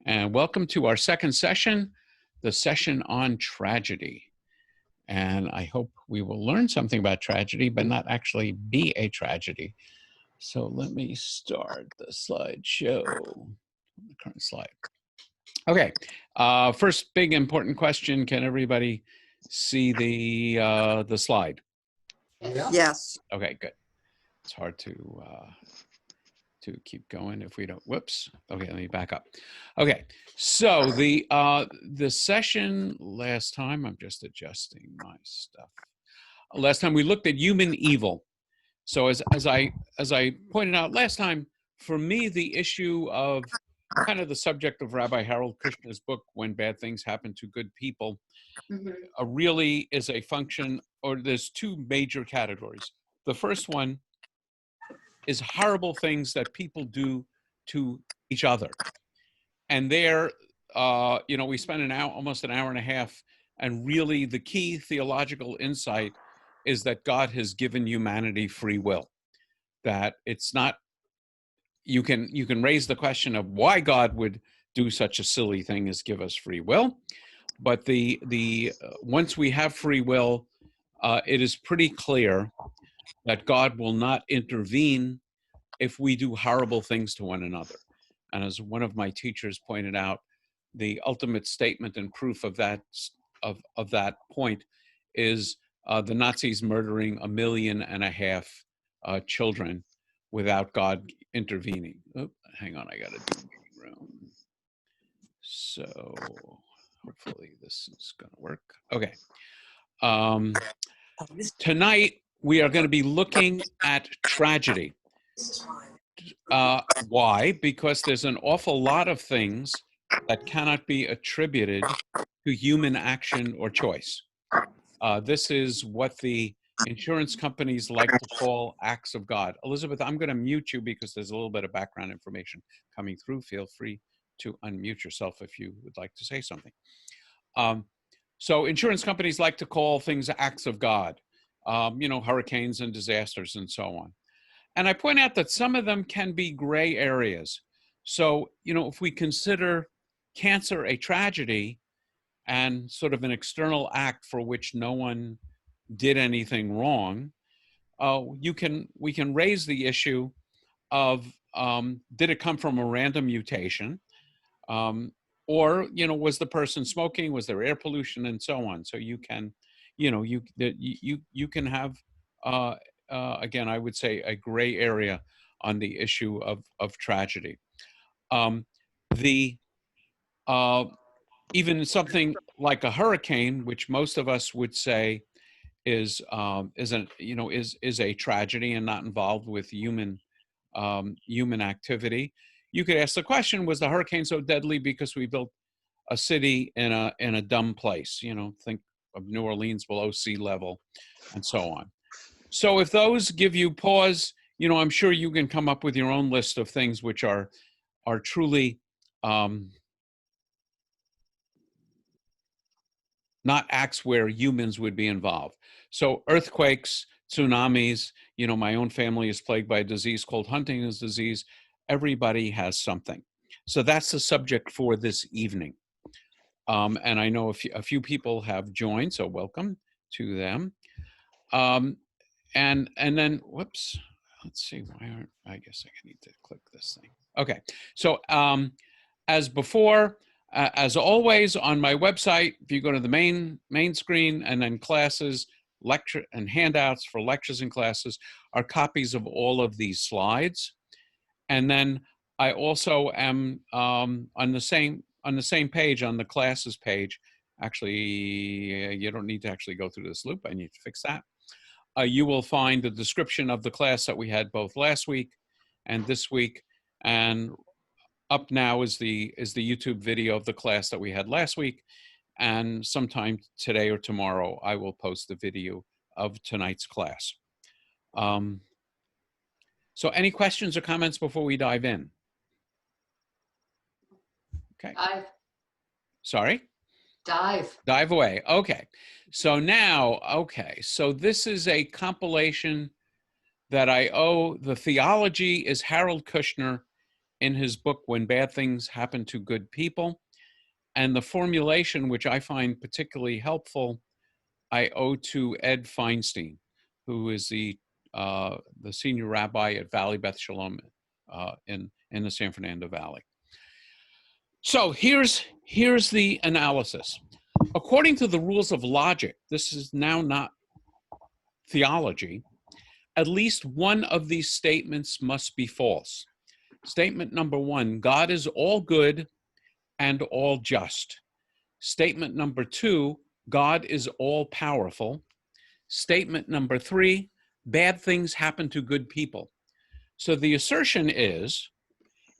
And welcome to our second session, the session on tragedy. And I hope we will learn something about tragedy, but not actually be a tragedy. So let me start the slideshow, the current slide. Okay, first big important question. Can everybody see the slide? Yes. Okay, good. It's hard to keep going if we don't, whoops. Okay, let me back up. Okay, so the session last time, I'm just adjusting my stuff. Last time we looked at human evil. So as I pointed out last time, for me, the issue of kind of the subject of Rabbi Harold Kushner's book, When Bad Things Happen to Good People, really is a function, or there's two major categories. The first one is horrible things that people do to each other. And there, we spent almost an hour and a half, and really the key theological insight is that God has given humanity free will. That it's not, you can raise the question of why God would do such a silly thing as give us free will. But once we have free will, it is pretty clear that God will not intervene if we do horrible things to one another. And as one of my teachers pointed out, the ultimate statement and proof of that point is the Nazis murdering 1.5 million children without God intervening. Oh, hang on, I got to do meeting room. So hopefully this is going to work. Okay. Tonight we are going to be looking at tragedy. Why? Because there's an awful lot of things that cannot be attributed to human action or choice. This is what the insurance companies like to call acts of God. Elizabeth, I'm going to mute you because there's a little bit of background information coming through. Feel free to unmute yourself if you would like to say something. So insurance companies like to call things acts of God, hurricanes and disasters and so on. And I point out that some of them can be gray areas. So, if we consider cancer a tragedy and sort of an external act for which no one did anything wrong, we can raise the issue of did it come from a random mutation, or was the person smoking, was there air pollution, and so on. So you can you can have again, I would say a gray area on the issue of tragedy. Even something like a hurricane, which most of us would say is a tragedy and not involved with human activity. You could ask the question: was the hurricane so deadly because we built a city in a dumb place? Think of New Orleans below sea level, and so on. So if those give you pause, I'm sure you can come up with your own list of things which are truly not acts where humans would be involved. So earthquakes, tsunamis, my own family is plagued by a disease called Huntington's disease. Everybody has something. So that's the subject for this evening. And I know a few people have joined, so welcome to them. And then, whoops, let's see, I guess I need to click this thing. Okay, so as before, as always on my website, if you go to the main screen and then classes, lecture and handouts for lectures and classes are copies of all of these slides. And then I also am on the same page, on the classes page. Actually, you don't need to actually go through this loop. I need to fix that. You will find the description of the class that we had both last week and this week. And up now is the YouTube video of the class that we had last week. And sometime today or tomorrow, I will post the video of tonight's class. So any questions or comments before we dive in? Okay. Dive. Sorry? Dive. Dive away. Okay. So now, so this is a compilation that I owe. The theology is Harold Kushner in his book, When Bad Things Happen to Good People. And the formulation, which I find particularly helpful, I owe to Ed Feinstein, who is the senior rabbi at Valley Beth Shalom in the San Fernando Valley. So here's the analysis. According to the rules of logic, this is now not theology, at least one of these statements must be false. Statement number one, God is all good and all just. Statement number two, God is all powerful. Statement number three, bad things happen to good people. So the assertion is,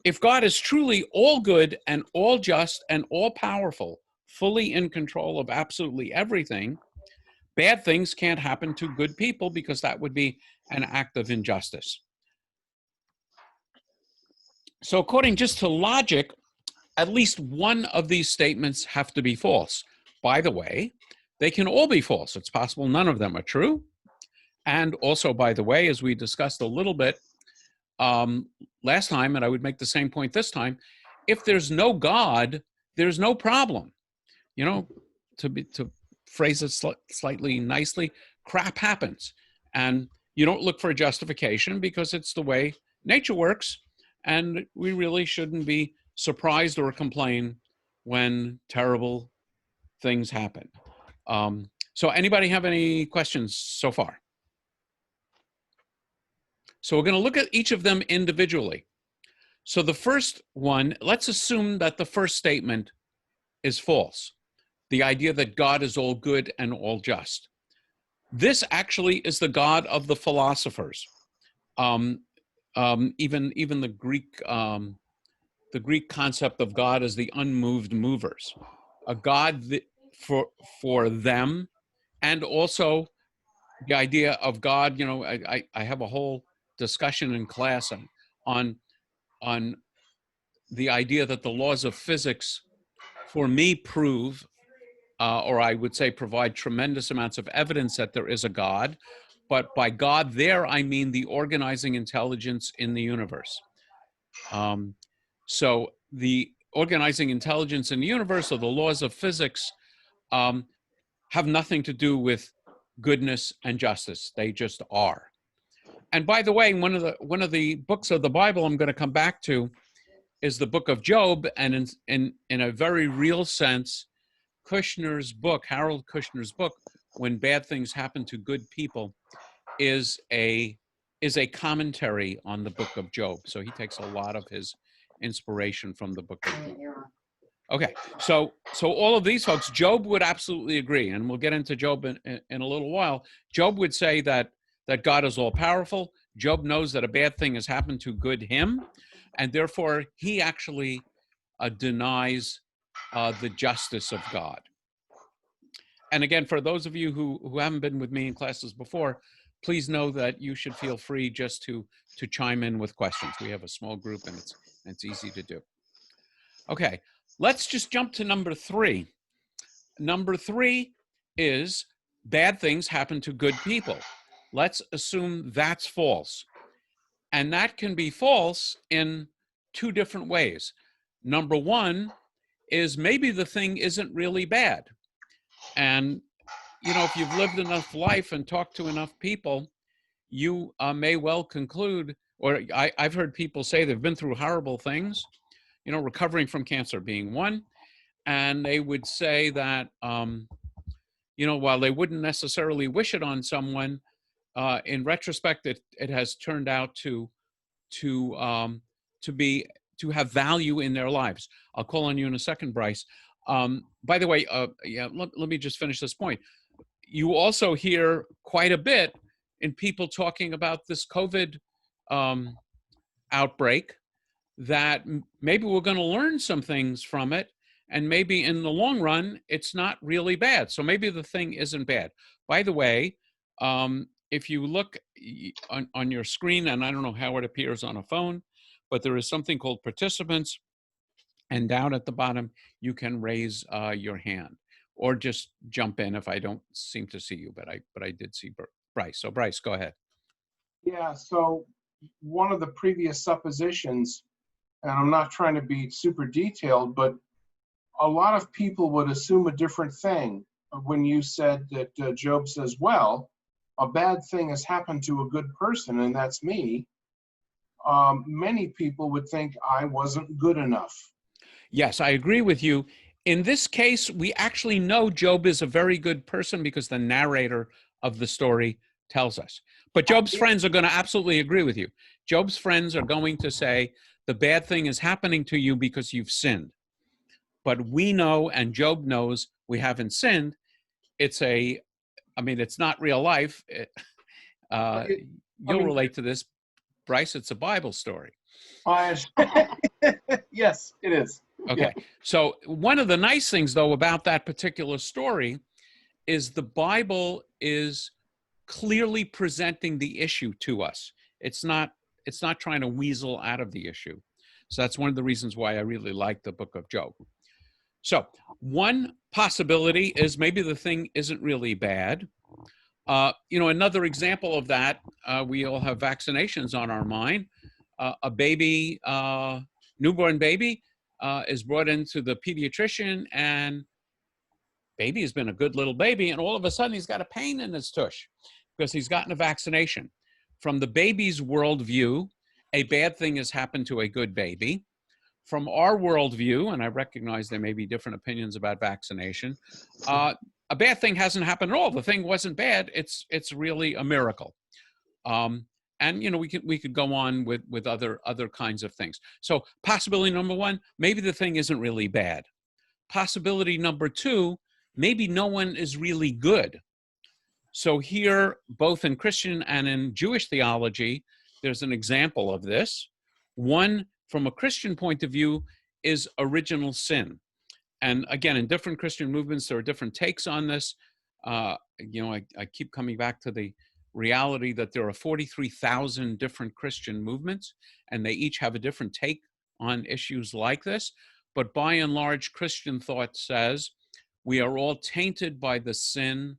if God is truly all good and all just and all powerful, fully in control of absolutely everything, bad things can't happen to good people because that would be an act of injustice. So according just to logic, at least one of these statements have to be false. By the way, they can all be false. It's possible none of them are true. And also, by the way, as we discussed a little bit last time, and I would make the same point this time, if there's no God, there's no problem. You know, to phrase it slightly nicely, crap happens. And you don't look for a justification because it's the way nature works. And we really shouldn't be surprised or complain when terrible things happen. So anybody have any questions so far? So we're going to look at each of them individually. So the first one, let's assume that the first statement is false. The idea that God is all good and all just. This actually is the God of the philosophers. Even the Greek concept of God as the unmoved movers, a God that for them, and also the idea of God. You know, I have a whole discussion in class on the idea that the laws of physics, for me, prove, or I would say provide tremendous amounts of evidence that there is a God. But by God there, I mean the organizing intelligence in the universe. So the organizing intelligence in the universe, or the laws of physics, have nothing to do with goodness and justice. They just are. And by the way, one of the books of the Bible I'm going to come back to is the book of Job. And in a very real sense, Kushner's book, Harold Kushner's book, When Bad Things Happen to Good People, is a commentary on the book of Job. So he takes a lot of his inspiration from the book of Job. Okay, so all of these folks, Job would absolutely agree, and we'll get into Job in a little while. Job would say that God is all powerful. Job knows that a bad thing has happened to good him, and therefore he actually denies the justice of God. And again, for those of you who haven't been with me in classes before, please know that you should feel free just to chime in with questions. We have a small group, and it's easy to do. Okay, let's just jump to number three. Number three is bad things happen to good people. Let's assume that's false. And that can be false in two different ways. Number one is maybe the thing isn't really bad. And, you know, if you've lived enough life and talked to enough people, you may well conclude, or I've heard people say they've been through horrible things, you know, recovering from cancer being one. And they would say that, you know, while they wouldn't necessarily wish it on someone, in retrospect, it has turned out to have value in their lives. I'll call on you in a second, Bryce. By the way, yeah, let me just finish this point. You also hear quite a bit in people talking about this COVID outbreak, that maybe we're going to learn some things from it, and maybe in the long run, it's not really bad. So maybe the thing isn't bad. By the way, if you look on your screen, and I don't know how it appears on a phone, but there is something called participants, and down at the bottom, you can raise your hand, or just jump in if I don't seem to see you, but I did see Bryce. So Bryce, go ahead. Yeah, so one of the previous suppositions and I'm not trying to be super detailed, but a lot of people would assume a different thing when you said that Job says, well, a bad thing has happened to a good person, and that's me. Many people would think I wasn't good enough. Yes, I agree with you. In this case, we actually know Job is a very good person because the narrator of the story tells us. But Job's friends are going to absolutely agree with you. Job's friends are going to say, the bad thing is happening to you because you've sinned. But we know, and Job knows, we haven't sinned. It's not real life. You'll relate to this, Bryce. It's a Bible story. Yes, it is. Okay. Yeah. So one of the nice things, though, about that particular story is the Bible is clearly presenting the issue to us. It's not trying to weasel out of the issue. So that's one of the reasons why I really like the book of Job. So one possibility is maybe the thing isn't really bad. Another example of that, we all have vaccinations on our mind. A baby, newborn baby, is brought into the pediatrician, and baby has been a good little baby, and all of a sudden he's got a pain in his tush because he's gotten a vaccination. From the baby's worldview, a bad thing has happened to a good baby. From our worldview, and I recognize there may be different opinions about vaccination, a bad thing hasn't happened at all. The thing wasn't bad. It's really a miracle. And we could go on with other kinds of things. So possibility number one, maybe the thing isn't really bad. Possibility number two, maybe no one is really good. So here, both in Christian and in Jewish theology, there's an example of this. One, from a Christian point of view, is original sin. And again, in different Christian movements, there are different takes on this. I keep coming back to the reality that there are 43,000 different Christian movements, and they each have a different take on issues like this. But by and large, Christian thought says we are all tainted by the sin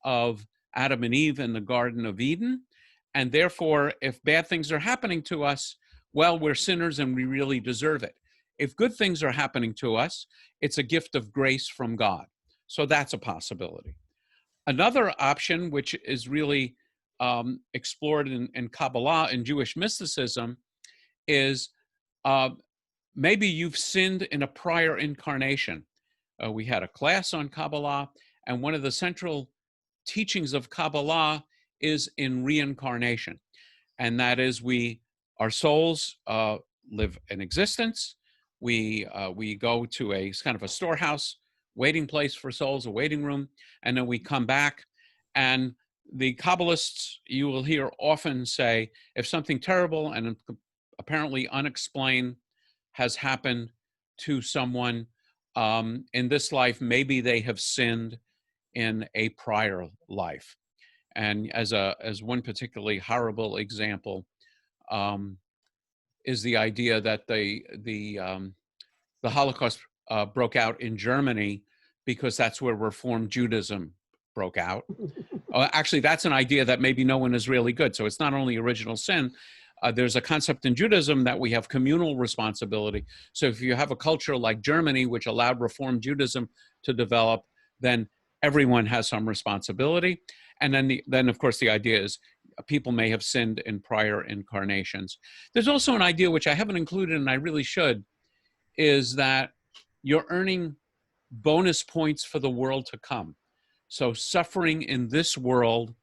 of Adam and Eve in the Garden of Eden. And therefore, if bad things are happening to us, well, we're sinners and we really deserve it. If good things are happening to us, it's a gift of grace from God. So that's a possibility. Another option, which is really explored in Kabbalah, in Jewish mysticism, is maybe you've sinned in a prior incarnation. We had a class on Kabbalah, and one of the central teachings of Kabbalah is in reincarnation. And that is our souls live an existence. We go to a kind of a storehouse, waiting place for souls, a waiting room, and then we come back. And the Kabbalists, you will hear often say, if something terrible and apparently unexplained has happened to someone in this life, maybe they have sinned in a prior life. And as one particularly horrible example is the idea that the Holocaust broke out in Germany because that's where Reform Judaism broke out. Actually, that's an idea that maybe no one is really good. So it's not only original sin. There's a concept in Judaism that we have communal responsibility. So if you have a culture like Germany, which allowed Reform Judaism to develop, then everyone has some responsibility. And then of course, the idea is people may have sinned in prior incarnations. There's also an idea, which I haven't included and I really should, is that you're earning bonus points for the world to come. So suffering in this world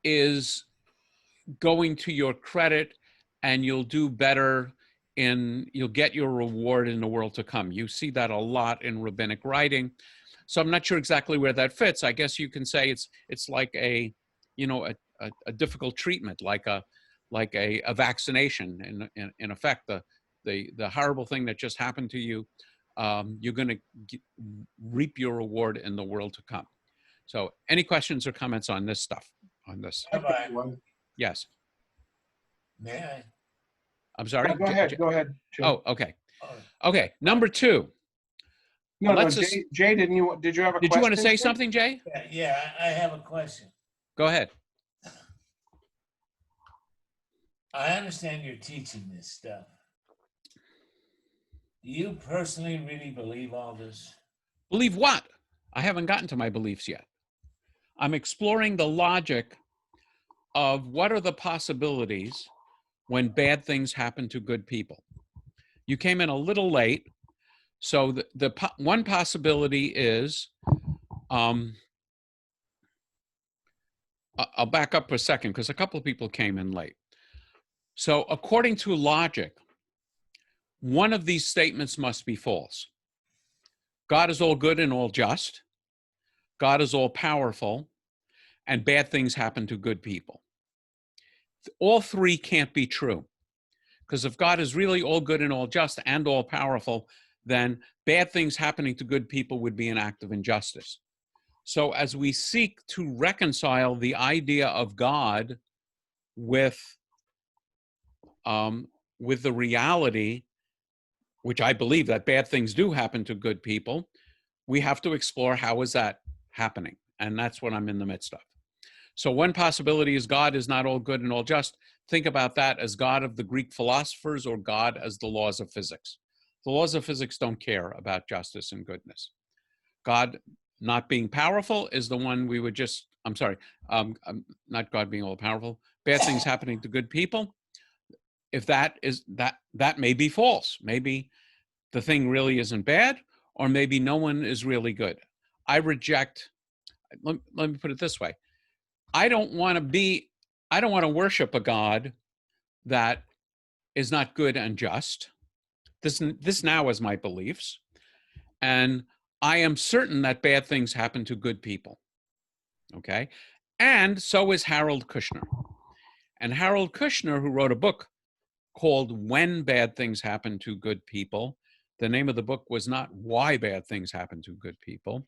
is going to your credit, and you'll do better you'll get your reward in the world to come. You see that a lot in rabbinic writing. So I'm not sure exactly where that fits. I guess you can say it's like a difficult treatment, like a vaccination. In effect, the horrible thing that just happened to you, you're going to reap your reward in the world to come. So any questions or comments on this stuff? On this? Yes. May I? I'm sorry? No, go ahead. Jay. Oh, okay. Okay, number two. Jay, did you have a question? Did you want to say something, Jay? Yeah, I have a question. Go ahead. I understand you're teaching this stuff. Do you personally really believe all this? Believe what? I haven't gotten to my beliefs yet. I'm exploring the logic of what are the possibilities when bad things happen to good people. You came in a little late, so one possibility is, I'll back up for a second because a couple of people came in late. So according to logic, one of these statements must be false. God is all good and all just. God is all powerful, and bad things happen to good people. All three can't be true, because if God is really all good and all just and all powerful, then bad things happening to good people would be an act of injustice. So as we seek to reconcile the idea of God with the reality, which I believe that bad things do happen to good people, we have to explore how is that happening, and that's what I'm in the midst of. So one possibility is God is not all good and all just. Think about that as God of the Greek philosophers or God as the laws of physics. The laws of physics don't care about justice and goodness. God not being powerful is the one we would just, I'm sorry, not God being all powerful, bad things happening to good people. If that is, that may be false. Maybe the thing really isn't bad, or maybe no one is really good. I reject, let me put it this way. I don't want to worship a God that is not good and just. This now is my beliefs. And I am certain that bad things happen to good people. Okay. And so is Harold Kushner. And Harold Kushner, who wrote a book called When Bad Things Happen to Good People. The name of the book was not Why Bad Things Happen to Good People,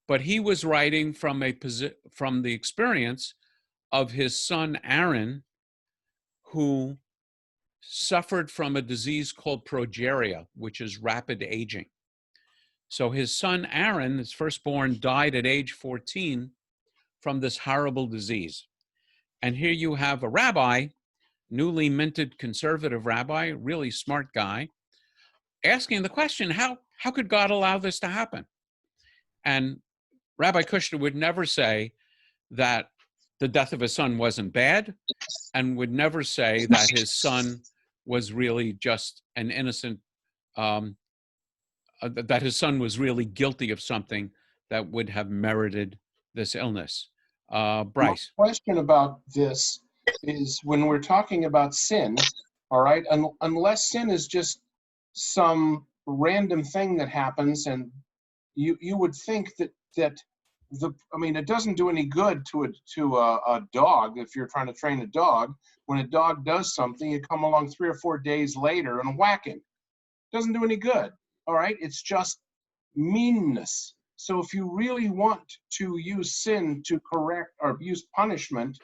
but he was writing from the experience of his son, Aaron, who suffered from a disease called progeria, which is rapid aging. So his son, Aaron, his firstborn, died at age 14 from this horrible disease. And here you have a rabbi, newly minted conservative rabbi, really smart guy, asking the question, how could God allow this to happen? And Rabbi Kushner would never say that the death of his son wasn't bad, and would never say that his son was really just an innocent, that his son was really guilty of something that would have merited this illness. Bryce. My question about this is when we're talking about sin, all right, unless sin is just some random thing that happens, and you would think that it doesn't do any good to a dog if you're trying to train a dog. When a dog does something, you come along 3 or 4 days later and whack him. Doesn't do any good. All right, it's just meanness. So if you really want to use sin to correct, or use punishment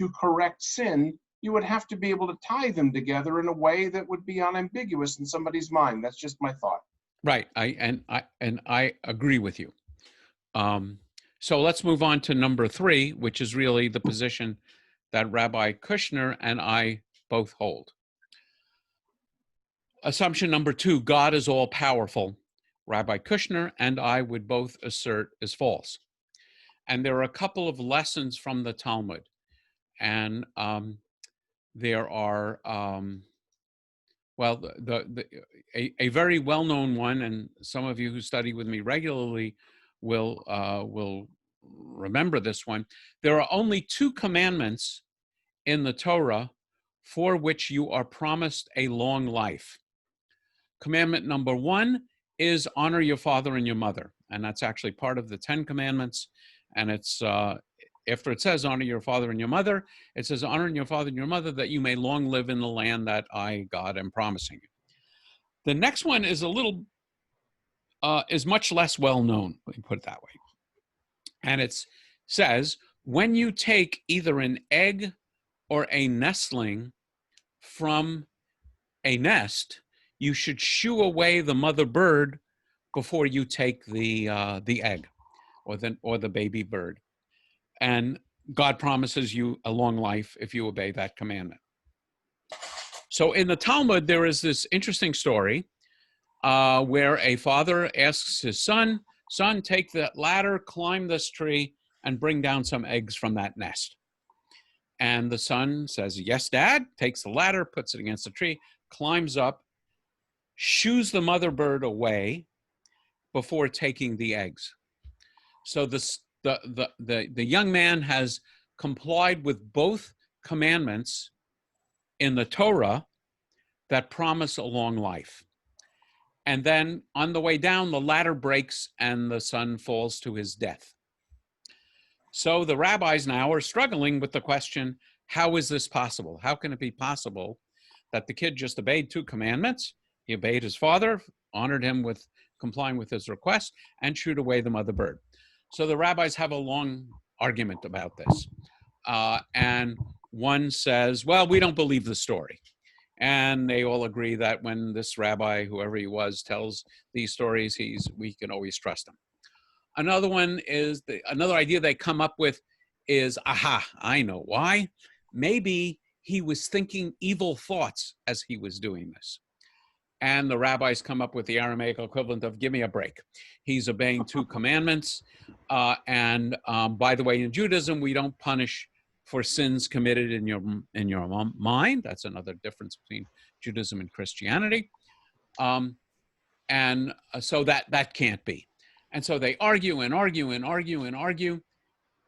to correct sin, you would have to be able to tie them together in a way that would be unambiguous in somebody's mind. That's just my thought. Right, I agree with you. So let's move on to number 3, which is really the position that Rabbi Kushner and I both hold. Assumption number 2, God is all powerful. Rabbi Kushner and I would both assert is false. And there are a couple of lessons from the Talmud. And there are, a very well-known one, and some of you who study with me regularly will remember this one. There are only 2 commandments in the Torah for which you are promised a long life. Commandment number 1 is honor your father and your mother. And that's actually part of the 10 commandments. And it's, after it says honor your father and your mother, it says honor your father and your mother that you may long live in the land that I, God, am promising you. The next one is is much less well known, let me put it that way. And it says, when you take either an egg or a nestling from a nest, you should shoo away the mother bird before you take the egg or the baby bird. And God promises you a long life if you obey that commandment. So in the Talmud, there is this interesting story where a father asks his son, son, take that ladder, climb this tree, and bring down some eggs from that nest. And the son says, yes, dad, takes the ladder, puts it against the tree, climbs up, shoos the mother bird away before taking the eggs. So the young man has complied with both commandments in the Torah that promise a long life. And then on the way down, the ladder breaks and the son falls to his death. So the rabbis now are struggling with the question, how is this possible? How can it be possible that the kid just obeyed 2 commandments? He obeyed his father, honored him with complying with his request, and shooed away the mother bird. So the rabbis have a long argument about this. And one says, well, we don't believe the story. And they all agree that when this rabbi, whoever he was, tells these stories, we can always trust him. Another one is, another idea they come up with is, aha, I know why. Maybe he was thinking evil thoughts as he was doing this. And the rabbis come up with the Aramaic equivalent of, give me a break. He's obeying 2 commandments. And by the way, in Judaism, we don't punish for sins committed in your mind. That's another difference between Judaism and Christianity. And so that can't be. And so they argue and argue and argue and argue.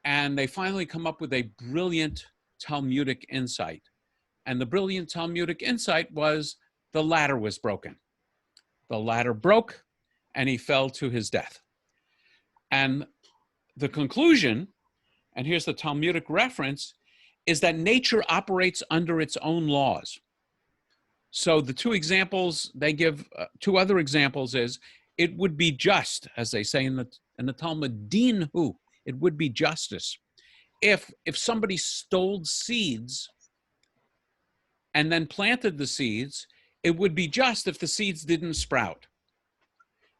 And they finally come up with a brilliant Talmudic insight. And the brilliant Talmudic insight was the ladder was broken. The ladder broke and he fell to his death. And the conclusion, and here's the Talmudic reference, is that nature operates under its own laws. So the 2 examples they give, 2 other examples is, it would be just, as they say in the Talmud, din hu, it would be justice. If somebody stole seeds and then planted the seeds, it would be just if the seeds didn't sprout.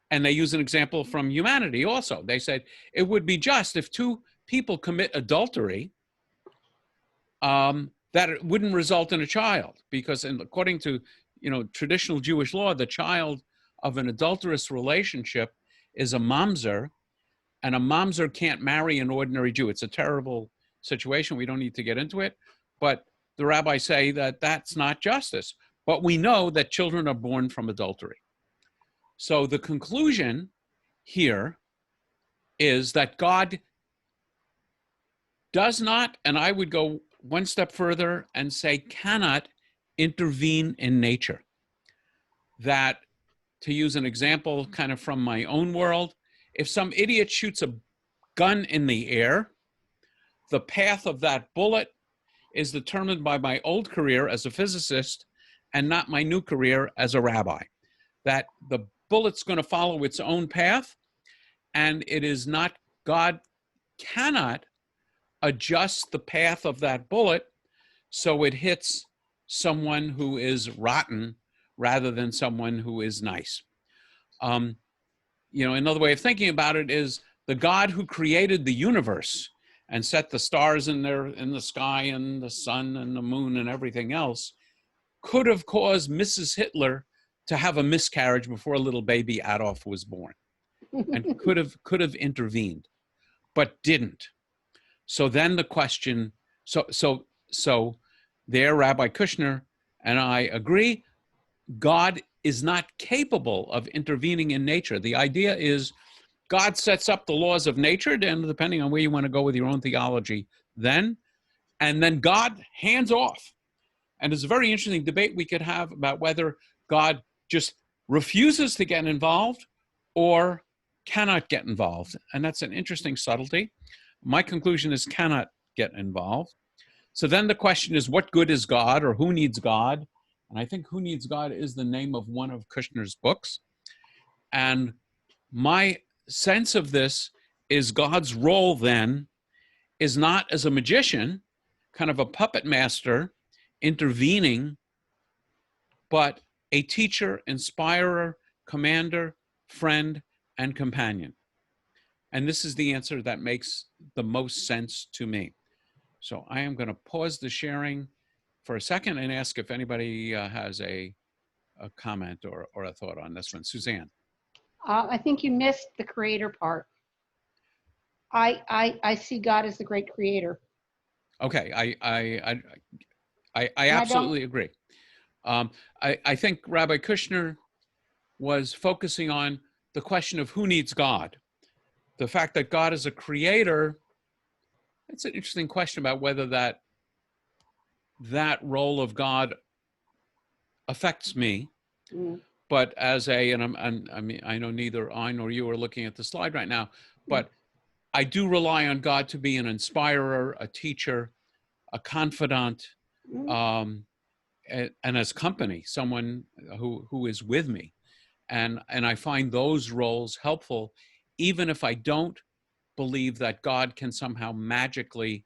And they use an example from humanity also. They said, it would be just if 2 people commit adultery, that it wouldn't result in a child, because according to traditional Jewish law, the child of an adulterous relationship is a mamzer, and a mamzer can't marry an ordinary Jew. It's a terrible situation. We don't need to get into it, but the rabbis say that that's not justice. But we know that children are born from adultery. So the conclusion here is that God does not, and I would go one step further and say cannot intervene in nature. That, to use an example kind of from my own world, if some idiot shoots a gun in the air, the path of that bullet is determined by my old career as a physicist and not my new career as a rabbi. That the bullet's going to follow its own path, and it is not, God cannot adjust the path of that bullet so it hits someone who is rotten rather than someone who is nice. Another way of thinking about it is the God who created the universe and set the stars in the sky and the sun and the moon and everything else could have caused Mrs. Hitler to have a miscarriage before little baby Adolf was born, and could have intervened, but didn't. So then the question, so there, Rabbi Kushner and I agree, God is not capable of intervening in nature. The idea is God sets up the laws of nature, and depending on where you want to go with your own theology and then God hands off. And it's a very interesting debate we could have about whether God just refuses to get involved or cannot get involved. And that's an interesting subtlety. My conclusion is cannot get involved. So then the question is, what good is God, or who needs God? And I think Who Needs God is the name of one of Kushner's books. And my sense of this is God's role then is not as a magician, kind of a puppet master intervening, but a teacher, inspirer, commander, friend, and companion. And this is the answer that makes the most sense to me. So I am going to pause the sharing for a second and ask if anybody has a comment or a thought on this one. Suzanne. I think you missed the creator part. I see God as the great creator. Okay, I I don't- absolutely agree. I think Rabbi Kushner was focusing on the question of who needs God. The fact that God is a creator, it's an interesting question about whether that role of God affects me. Mm. But as a, and I mean, I know neither I nor you are looking at the slide right now, but I do rely on God to be an inspirer, a teacher, a confidant, and as company, someone who is with me. And I find those roles helpful, even if I don't believe that God can somehow magically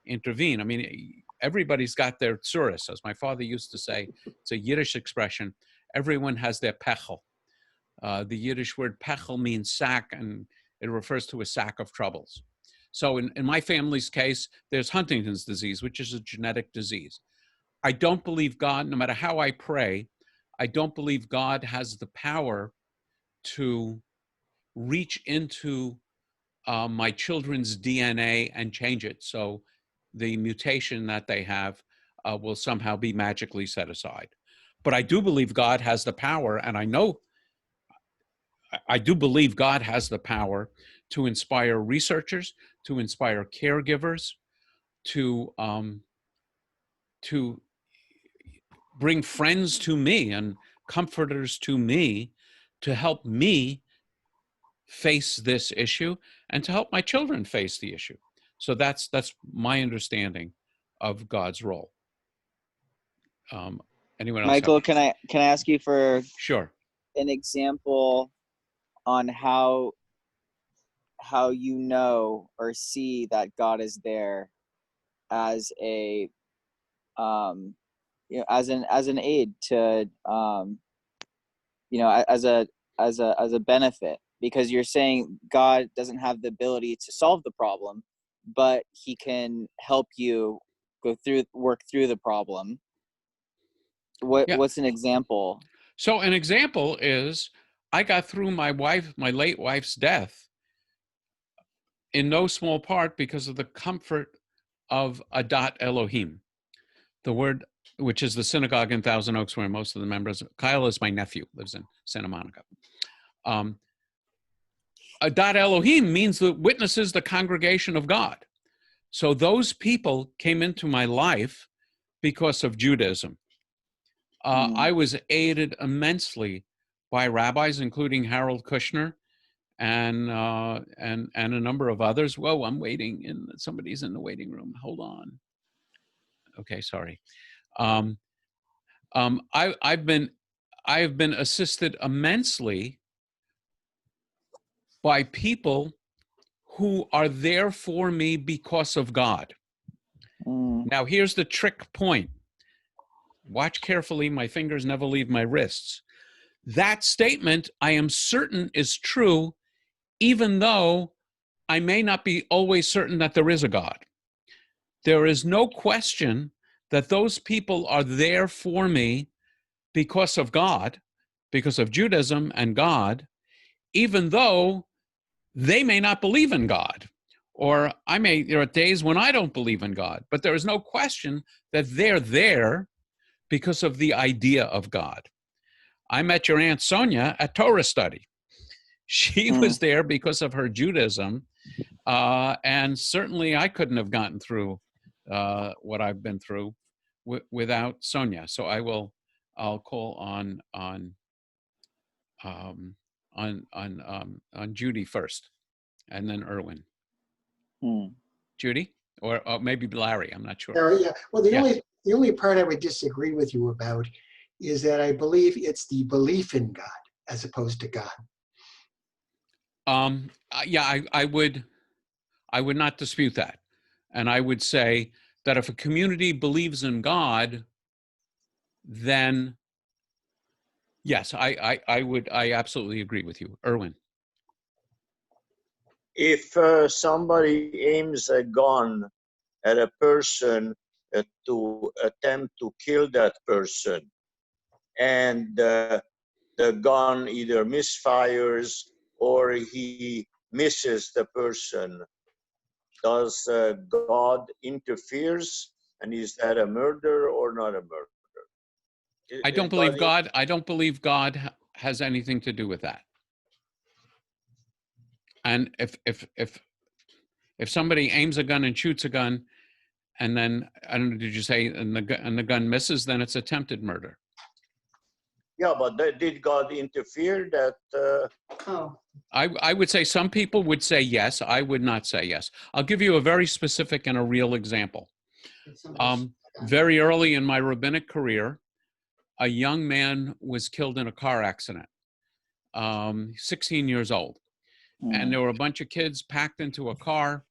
intervene. I mean, everybody's got their tsuris, as my father used to say. It's a Yiddish expression. Everyone has their pechel. The Yiddish word pechel means sack, and it refers to a sack of troubles. So in my family's case, there's Huntington's disease, which is a genetic disease. I don't believe God, no matter how I pray, I don't believe God has the power to reach into my children's DNA and change it so the mutation that they have will somehow be magically set aside. But I do believe God has the power, and I do believe God has the power to inspire researchers, to inspire caregivers, to bring friends to me and comforters to me to help me face this issue and to help my children face the issue. So that's my understanding of God's role. Anyone else? Michael, can I ask you for Sure. an example on how you know or see that God is there as a as an aid to as a benefit, because you're saying God doesn't have the ability to solve the problem, but he can help you work through the problem. What's an example? So an example is I got through my late wife's death in no small part because of the comfort of Adat Elohim, the word, which is the synagogue in Thousand Oaks where most of the members, Kyle is my nephew, lives in Santa Monica. Adat Elohim means the witnesses, the congregation of God. So those people came into my life because of Judaism. I was aided immensely by rabbis, including Harold Kushner and a number of others. Whoa, I'm waiting, and somebody's in the waiting room. Hold on. Okay, sorry. I've been assisted immensely by people who are there for me because of God. Now, here's the trick point. Watch carefully, my fingers never leave my wrists. That statement, I am certain, is true, even though I may not be always certain that there is a God. There is no question that those people are there for me because of God, because of Judaism and God, even though they may not believe in God. Or there are days when I don't believe in God, but there is no question that they're there because of the idea of God. I met your Aunt Sonia at Torah study. She was there because of her Judaism, and certainly I couldn't have gotten through what I've been through without Sonia. So I'll call on Judy first, and then Erwin. Judy, or maybe Larry. I'm not sure. Yeah. Well, the only part I would disagree with you about is that I believe it's the belief in God as opposed to God. Yeah, I would not dispute that, and I would say that if a community believes in God, then yes, I absolutely agree with you, Erwin. If somebody aims a gun at a person to attempt to kill that person, and the gun either misfires or he misses the person, does God interferes, and is that a murder or not a murder? I don't believe God. I don't believe God has anything to do with that. And if somebody aims a gun and shoots a gun, and then I don't know, did you say and the gun misses, then it's attempted murder. Yeah, but did God interfere that? Oh, I would say some people would say yes. I would not say yes. I'll give you a very specific and a real example. it's somebody's Very early in my rabbinic career, a young man was killed in a car accident, 16 years old. And there were a bunch of kids packed into a car,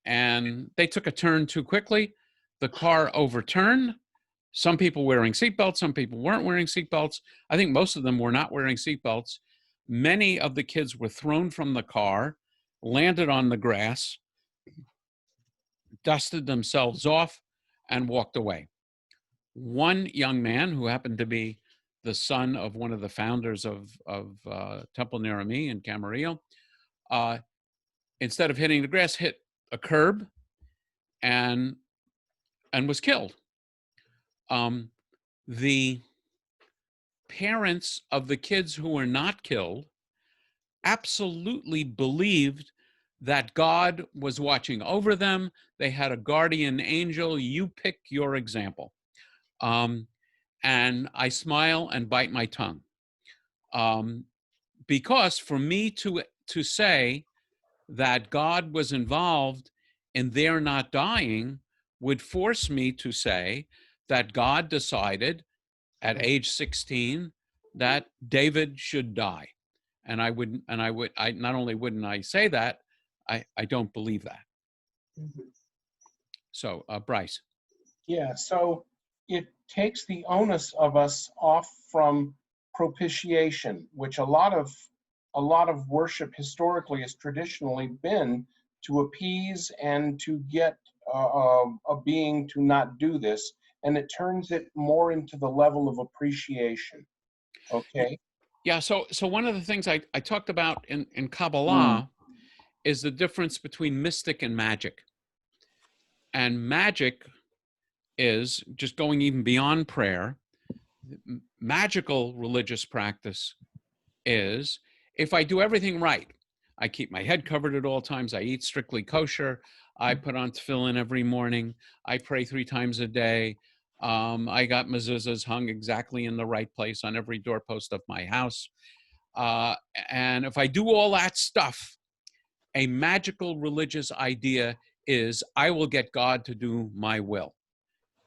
and they took a turn too quickly. The car overturned. Some people wearing seatbelts, some people weren't wearing seatbelts. I think most of them were not wearing seatbelts. Many of the kids were thrown from the car, landed on the grass, dusted themselves off, and walked away. One young man who happened to be the son of one of the founders of Temple Nerami in Camarillo, instead of hitting the grass, hit a curb and was killed. The parents of the kids who were not killed absolutely believed that God was watching over them. They had a guardian angel. You pick your example. And I smile and bite my tongue. Because for me to say that God was involved in their not dying would force me to say that God decided at age 16 that David should die. And I not only wouldn't I say that, I don't believe that. So, Bryce. Yeah, so it takes the onus of us off from propitiation, which a lot of worship historically has traditionally been to appease and to get a being to not do this, and it turns it more into the level of appreciation. Okay. Yeah. So one of the things I talked about in Kabbalah is the difference between mystic and magic. And magic is just going even beyond prayer. Magical religious practice is if I do everything right, I keep my head covered at all times, I eat strictly kosher, I put on tefillin every morning, I pray 3 times a day, I got mezuzahs hung exactly in the right place on every doorpost of my house. And if I do all that stuff, a magical religious idea is I will get God to do my will.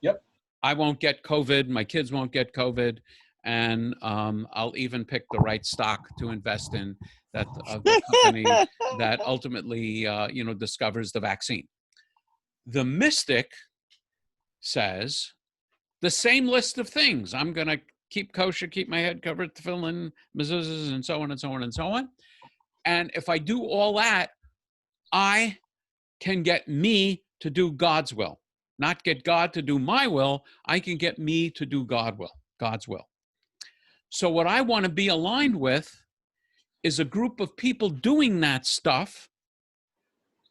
Yep. I won't get COVID, my kids won't get COVID, and I'll even pick the right stock to invest in that the company that ultimately discovers the vaccine. The mystic says the same list of things. I'm going to keep kosher, keep my head covered, tefillin, mezuzahs, and so on and so on and so on. And if I do all that, I can get me to do God's will. Not get God to do my will. I can get me to do God's will. So what I want to be aligned with is a group of people doing that stuff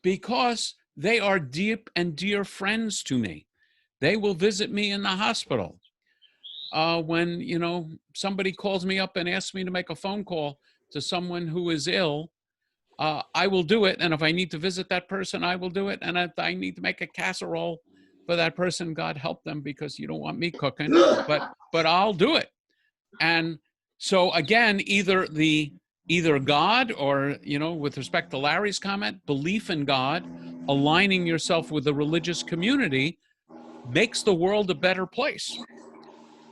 because they are deep and dear friends to me. They will visit me in the hospital. When, somebody calls me up and asks me to make a phone call to someone who is ill, I will do it. And if I need to visit that person, I will do it. And if I need to make a casserole for that person, God help them, because you don't want me cooking, but I'll do it. And so again, either God or, with respect to Larry's comment, belief in God, aligning yourself with the religious community makes the world a better place.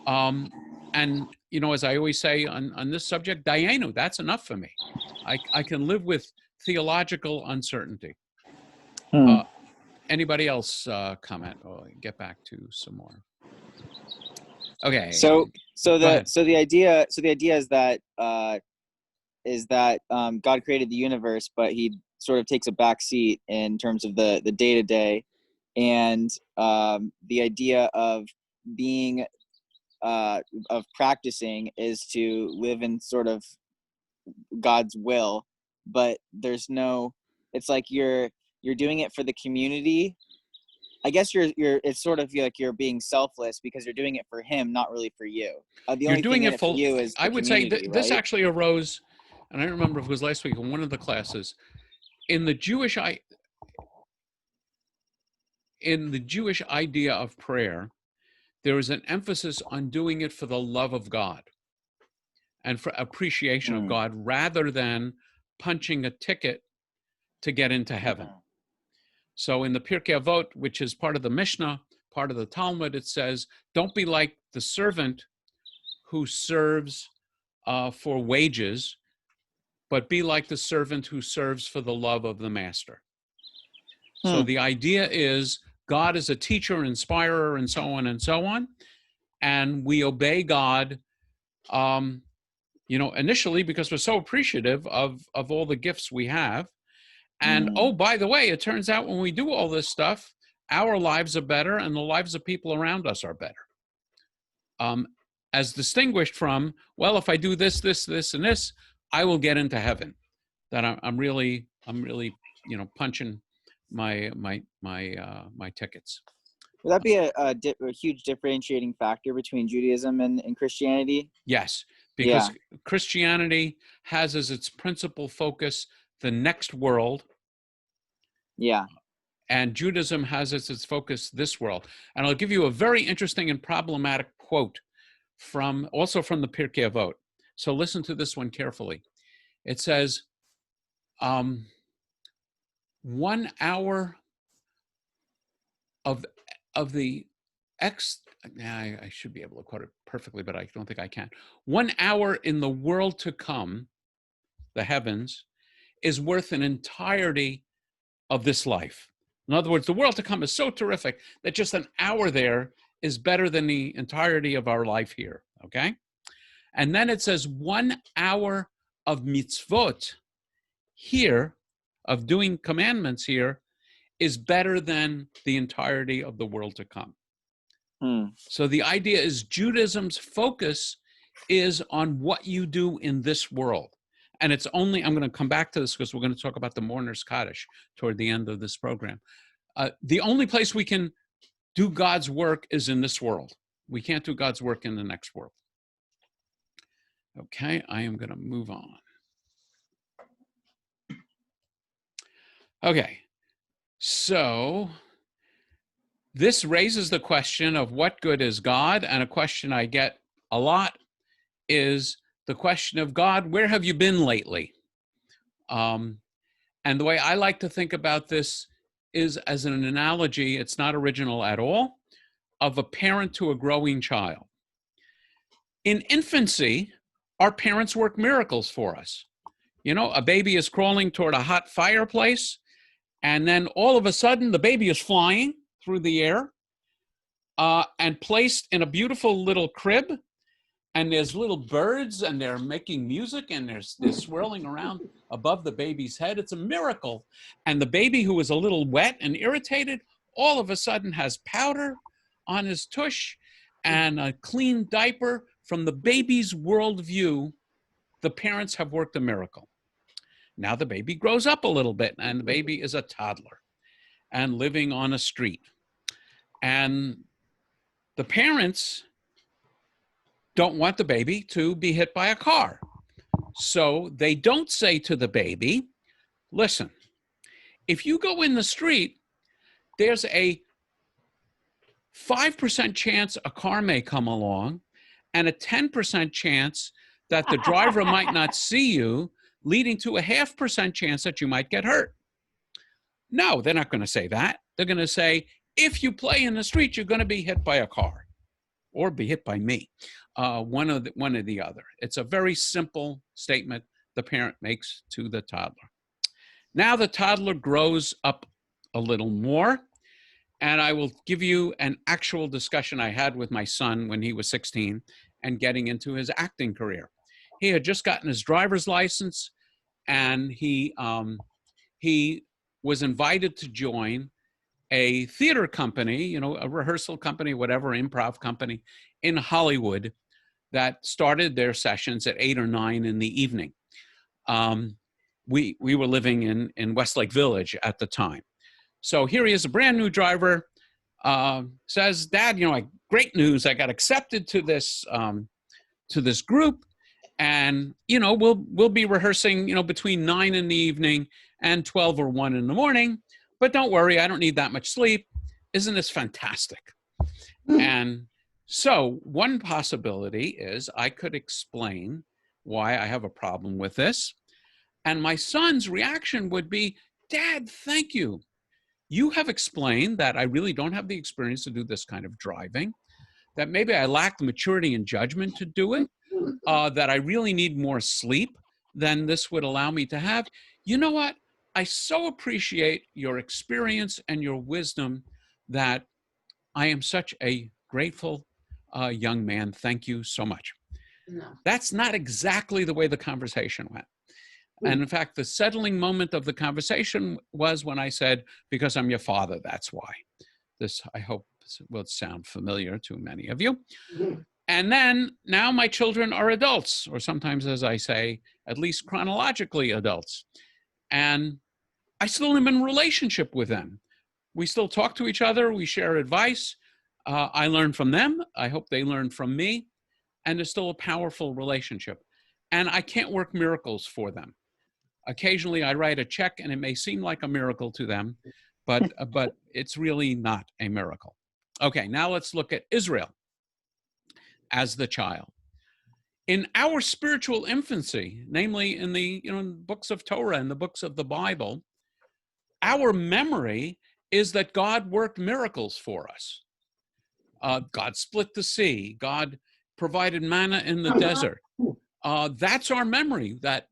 And, as I always say on this subject, Dayenu, that's enough for me. I can live with theological uncertainty. Anybody else comment? Or get back to some more. Okay. So ahead. the idea is that God created the universe, but he sort of takes a back seat in terms of the day-to-day, and the idea of being of practicing is to live in sort of God's will, but there's no, it's like you're doing it for the community. I guess you're it's sort of like you're being selfless because you're doing it for him, not really for you. The You're only doing thing in it it for for, you is the I would say community, this right? actually arose, and I don't remember if it was last week in one of the classes, in the Jewish idea of prayer, there is an emphasis on doing it for the love of God and for appreciation of God rather than punching a ticket to get into heaven. So in the Pirkei Avot, which is part of the Mishnah, part of the Talmud, it says, don't be like the servant who serves for wages, but be like the servant who serves for the love of the master. So the idea is God is a teacher, inspirer, and so on and so on. And we obey God, initially because we're so appreciative of all the gifts we have. And oh, by the way, it turns out when we do all this stuff, our lives are better and the lives of people around us are better. As distinguished from, well, if I do this, this, this, and this, I will get into heaven. That I'm really, punching my tickets. Would that be a huge differentiating factor between Judaism and Christianity? Yes, because Christianity has as its principal focus the next world. Yeah. And Judaism has as its focus this world. And I'll give you a very interesting and problematic quote also from the Pirkei Avot. So listen to this one carefully. It says, 1 hour of the I should be able to quote it perfectly, but I don't think I can. 1 hour in the world to come, the heavens, is worth an entirety of this life. In other words, the world to come is so terrific that just an hour there is better than the entirety of our life here, okay? And then it says 1 hour of mitzvot here, of doing commandments here, is better than the entirety of the world to come. So the idea is Judaism's focus is on what you do in this world. And it's only, I'm going to come back to this because we're going to talk about the mourner's Kaddish toward the end of this program. The only place we can do God's work is in this world. We can't do God's work in the next world. Okay, I am going to move on. Okay, so this raises the question of what good is God? And a question I get a lot is the question of God, where have you been lately? And the way I like to think about this is as an analogy, it's not original at all, of a parent to a growing child. In infancy, our parents work miracles for us. You know, a baby is crawling toward a hot fireplace, and then all of a sudden the baby is flying through the air and placed in a beautiful little crib. And there's little birds and they're making music and they're swirling around above the baby's head. It's a miracle. And the baby, who is a little wet and irritated, all of a sudden has powder on his tush and a clean diaper. From the baby's worldview, the parents have worked a miracle. Now the baby grows up a little bit and the baby is a toddler and living on a street. And the parents don't want the baby to be hit by a car. So they don't say to the baby, listen, if you go in the street, there's a 5% chance a car may come along and a 10% chance that the driver might not see you, leading to a 0.5% chance that you might get hurt. No, they're not going to say that. They're going to say, if you play in the street, you're going to be hit by a car or be hit by me. One or the other. It's a very simple statement the parent makes to the toddler. Now the toddler grows up a little more, and I will give you an actual discussion I had with my son when he was 16 and getting into his acting career. He had just gotten his driver's license, and he was invited to join a theater company, you know, a rehearsal company, whatever, improv company in Hollywood that started their sessions at 8 or 9 in the evening. We were living in Westlake Village at the time. So here he is, a brand new driver, says, Dad, you know, like, great news, I got accepted to this group, and, you know, we'll be rehearsing, you know, between 9 in the evening and 12 or 1 in the morning, but don't worry, I don't need that much sleep. Isn't this fantastic? And so one possibility is I could explain why I have a problem with this. And my son's reaction would be, Dad, thank you. You have explained that I really don't have the experience to do this kind of driving, that maybe I lack the maturity and judgment to do it, that I really need more sleep than this would allow me to have. You know what? I so appreciate your experience and your wisdom that I am such a grateful young man. Thank you so much. No. That's not exactly the way the conversation went. And in fact, the settling moment of the conversation was when I said, because I'm your father, that's why. This, I hope, will sound familiar to many of you. And then now my children are adults, or sometimes, as I say, at least chronologically adults. And I still am in relationship with them. We still talk to each other. We share advice. I learn from them. I hope they learn from me. And there's still a powerful relationship. And I can't work miracles for them. Occasionally I write a check and it may seem like a miracle to them, but it's really not a miracle. Okay, now let's look at Israel as the child. In our spiritual infancy, namely in the books of Torah and the books of the Bible, our memory is that God worked miracles for us. God split the sea. God provided manna in the desert. That's our memory, that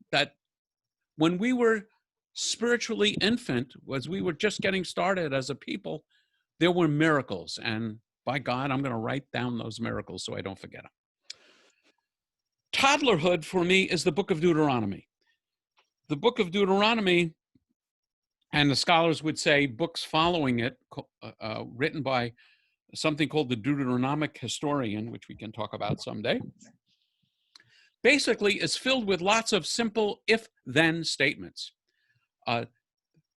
when we were spiritually infant, as we were just getting started as a people, there were miracles. And by God, I'm going to write down those miracles so I don't forget them. Toddlerhood for me is the book of Deuteronomy. The book of Deuteronomy, and the scholars would say books following it, written by something called the Deuteronomic historian, which we can talk about someday, basically is filled with lots of simple if-then statements.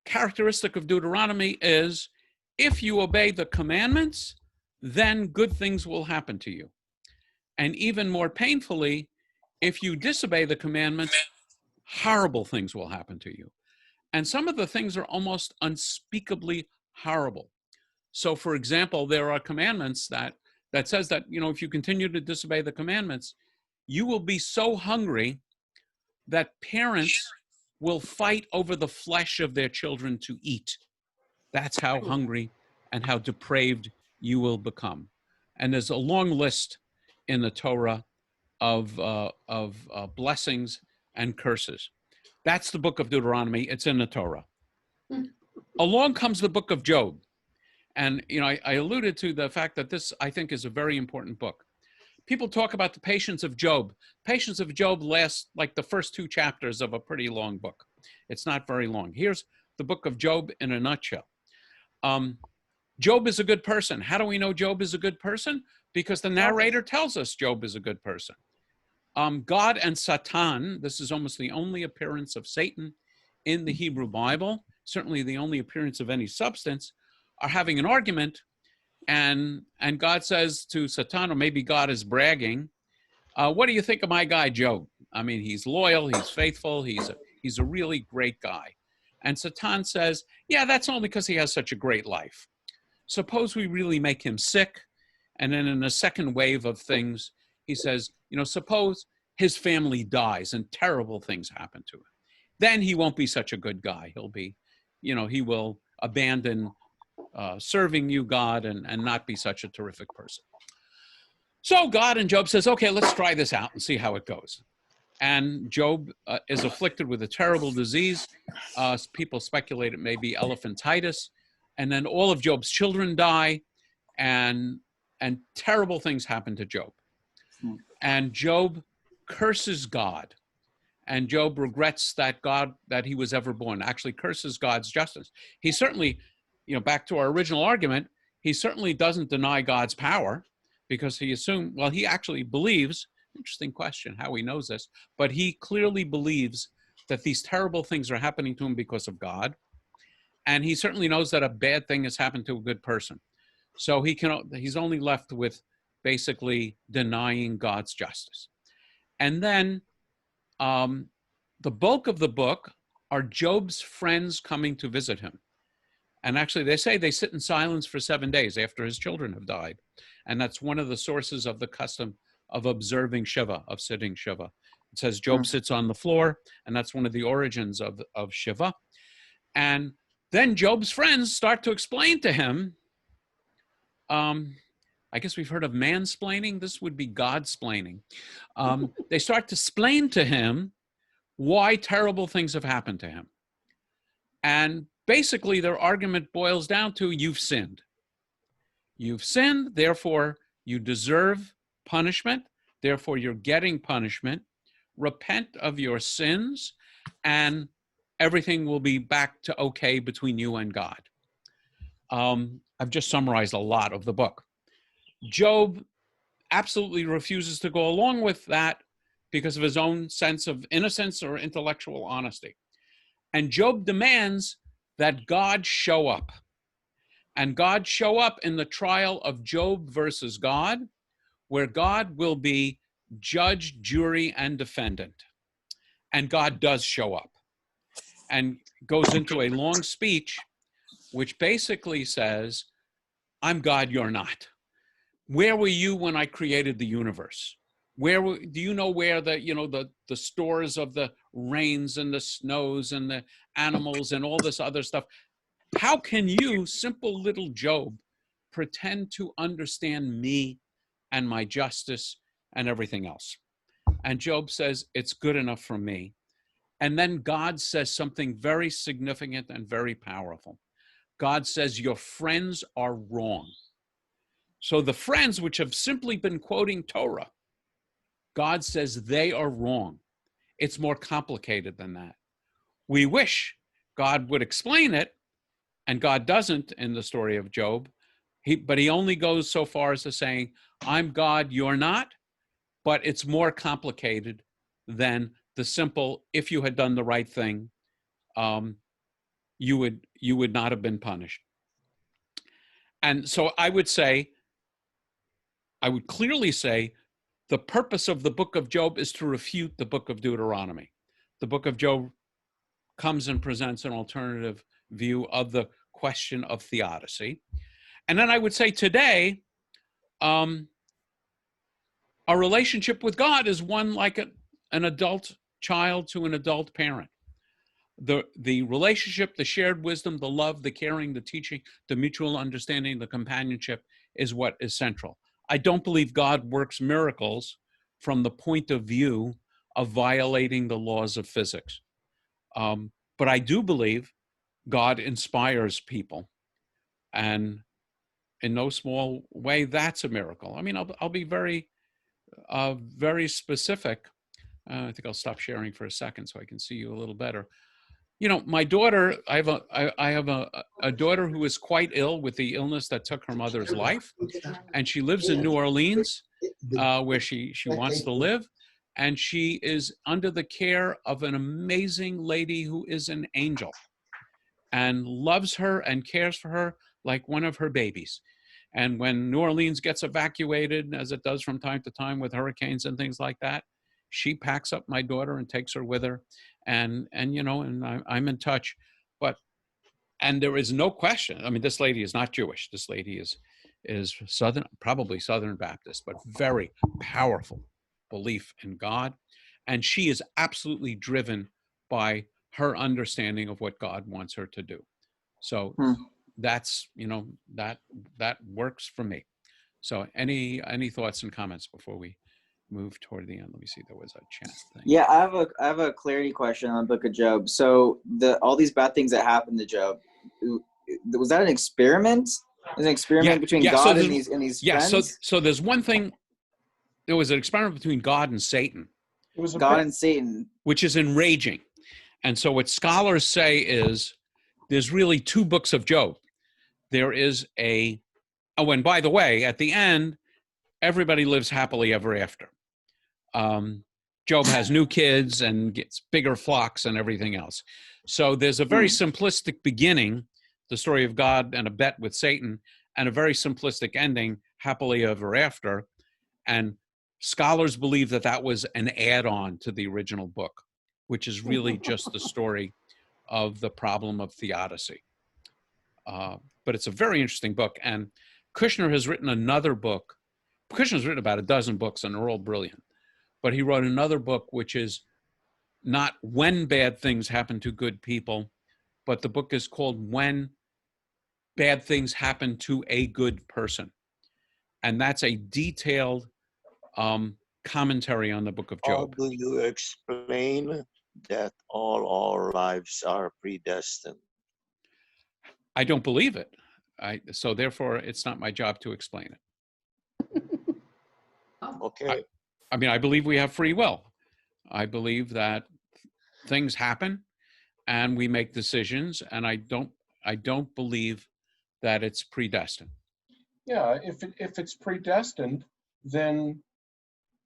Characteristic of Deuteronomy is, if you obey the commandments, then good things will happen to you. And even more painfully, if you disobey the commandments, horrible things will happen to you. And some of the things are almost unspeakably horrible. So for example, there are commandments that says that, if you continue to disobey the commandments, you will be so hungry that parents will fight over the flesh of their children to eat. That's how hungry and how depraved you will become. And there's a long list in the Torah of blessings and curses. That's the book of Deuteronomy. It's in the Torah. Along comes the book of Job. And, I alluded to the fact that this, I think, is a very important book. People talk about the patience of Job. Patience of Job lasts like the first 2 chapters of a pretty long book. It's not very long. Here's the book of Job in a nutshell. Job is a good person. How do we know Job is a good person? Because the narrator tells us Job is a good person. God and Satan, this is almost the only appearance of Satan in the Hebrew Bible, certainly the only appearance of any substance, are having an argument. And God says to Satan, or maybe God is bragging, what do you think of my guy, Job? I mean, he's loyal, he's faithful, he's a really great guy. And Satan says, yeah, that's only because he has such a great life. Suppose we really make him sick. And then in a second wave of things, he says, suppose his family dies and terrible things happen to him. Then he won't be such a good guy. He'll be, he will abandon serving you, God, and not be such a terrific person. So God and Job says, okay, let's try this out and see how it goes. And Job is afflicted with a terrible disease. People speculate it may be elephantitis. And then all of Job's children die, and terrible things happen to Job. And Job curses God. And Job regrets that he was ever born, actually curses God's justice. He certainly, back to our original argument, he certainly doesn't deny God's power, because he assumed, well, he actually believes, interesting question how he knows this, but he clearly believes that these terrible things are happening to him because of God. And he certainly knows that a bad thing has happened to a good person. So he's only left with basically denying God's justice. And then the bulk of the book are Job's friends coming to visit him. And actually, they say they sit in silence for 7 days after his children have died. And that's one of the sources of the custom of observing Shiva, of sitting Shiva. It says Job sits on the floor, and that's one of the origins of Shiva. And then Job's friends start to explain to him, I guess we've heard of mansplaining. This would be Godsplaining. They start to explain to him why terrible things have happened to him. And basically, their argument boils down to, you've sinned. You've sinned, therefore you deserve punishment. Therefore, you're getting punishment. Repent of your sins, and everything will be back to okay between you and God. I've just summarized a lot of the book. Job absolutely refuses to go along with that because of his own sense of innocence or intellectual honesty. And Job demands that God show up. And God show up in the trial of Job versus God, where God will be judge, jury, and defendant. And God does show up and goes into a long speech, which basically says, I'm God, you're not. Where were you when I created the universe? Do you know where the stores of the rains and the snows and the animals and all this other stuff? How can you, simple little Job, pretend to understand me and my justice and everything else? And Job says, it's good enough for me. And then God says something very significant and very powerful. God says, your friends are wrong. So the friends which have simply been quoting Torah, God says they are wrong. It's more complicated than that. We wish God would explain it, and God doesn't in the story of Job. But he only goes so far as to saying, I'm God, you're not. But it's more complicated than the simple, if you had done the right thing, you would not have been punished. And so I would clearly say, the purpose of the book of Job is to refute the book of Deuteronomy. The book of Job comes and presents an alternative view of the question of theodicy. And then I would say today, our relationship with God is one like an adult child to an adult parent. The relationship, the shared wisdom, the love, the caring, the teaching, the mutual understanding, the companionship is what is central. I don't believe God works miracles from the point of view of violating the laws of physics. But I do believe God inspires people. And in no small way, that's a miracle. I mean, I'll be very, very specific. I think I'll stop sharing for a second so I can see you a little better. My daughter, I have a daughter who is quite ill with the illness that took her mother's life. And she lives in New Orleans, where she wants to live. And she is under the care of an amazing lady who is an angel and loves her and cares for her like one of her babies. And when New Orleans gets evacuated, as it does from time to time with hurricanes and things like that, she packs up my daughter and takes her with her. And I'm in touch. And there is no question. I mean, this lady is not Jewish. This lady is Southern, probably Southern Baptist, but very powerful belief in God. And she is absolutely driven by her understanding of what God wants her to do. So that's, that works for me. So any thoughts and comments before we move toward the end? Let me see, there was a chat thing. Yeah, I have a clarity question on the book of Job. So all these bad things that happened to Job, was that an experiment? An experiment between God and these friends? So there's one thing. There was an experiment between God and Satan. It was God and Satan, which is enraging. And so what scholars say is there's really two books of Job. there is oh, and by the way, at the end, everybody lives happily ever after. Job has new kids and gets bigger flocks and everything else. So there's a very simplistic beginning, the story of God and a bet with Satan, and a very simplistic ending, happily ever after. And scholars believe that that was an add-on to the original book, which is really just the story of the problem of theodicy. But it's a very interesting book. And Kushner has written another book. Kushner's written about a dozen books, and they're all brilliant. But he wrote another book, which is not when bad things happen to good people, but the book is called When Bad Things Happen to a Good Person. And that's a detailed commentary on the book of How Job. do you explain that all our lives are predestined? I don't believe it. So therefore, it's not my job to explain it. Okay. I mean, I believe we have free will. I believe that things happen and we make decisions, and I don't believe that it's predestined. Yeah, if it's predestined, then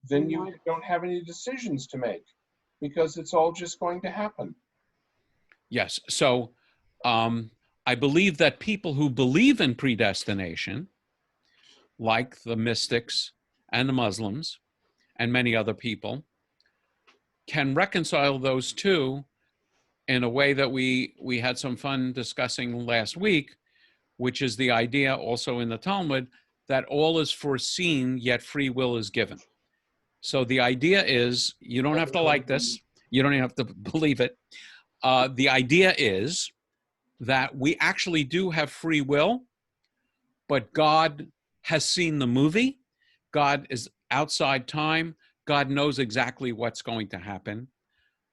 you don't have any decisions to make, because it's all just going to happen. Yes. So I believe that people who believe in predestination, like the mystics and the Muslims and many other people, can reconcile those two in a way that we had some fun discussing last week, which is the idea also in the Talmud that all is foreseen, yet free will is given. So the idea is, you don't have to like this, you don't even have to believe it. The idea is that we actually do have free will, but God has seen the movie. God is outside time. God knows exactly what's going to happen.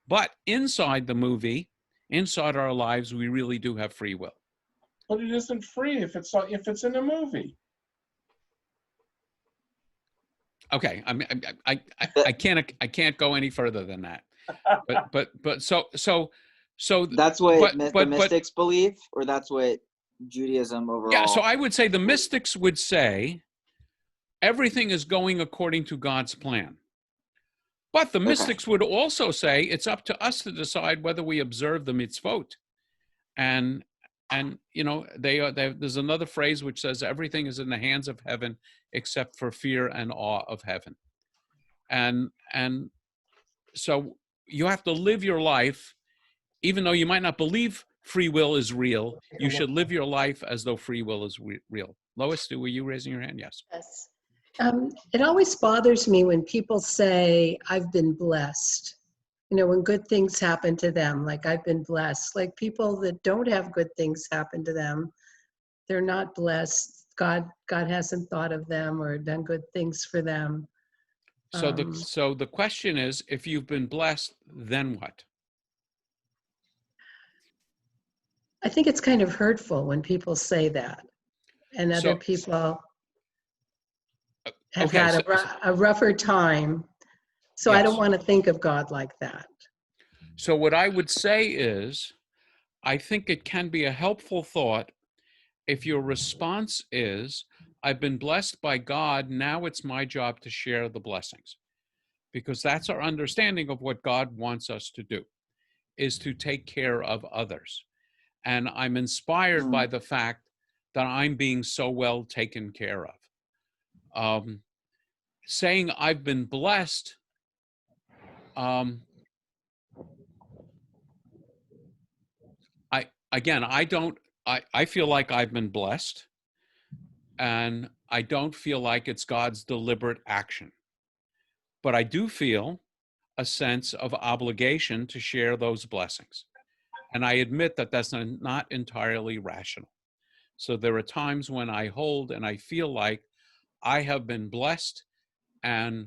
But inside the movie, inside our lives, we really do have free will. But it isn't free if it's in a movie. Okay, I mean, I can't go any further than that. But so That's what but- the but- mystics believe, or that's what Judaism overall. yeah, so I would say the mystics would say everything is going according to God's plan. But the mystics would also say it's up to us to decide whether we observe the mitzvot. And you know, there's another phrase which says everything is in the hands of heaven except for fear and awe of heaven. And so you have to live your life, even though you might not believe free will is real, you should live your life as though free will is real. Lois, were you raising your hand? Yes. Yes. It always bothers me when people say, I've been blessed. You know, when good things happen to them, like I've been blessed. Like people that don't have good things happen to them, they're not blessed. God hasn't thought of them or done good things for them. So the question is, if you've been blessed, then what? I think it's kind of hurtful when people say that, and other people have had a rougher time. So I don't want to think of God like that. So what I would say is, I think it can be a helpful thought if your response is, I've been blessed by God, now it's my job to share the blessings. Because that's our understanding of what God wants us to do, is to take care of others. And I'm inspired by the fact that I'm being so well taken care of. Saying I've been blessed, I feel like I've been blessed, and I don't feel like it's God's deliberate action. But I do feel a sense of obligation to share those blessings. And I admit that that's not entirely rational. So there are times when I hold and I feel like I have been blessed and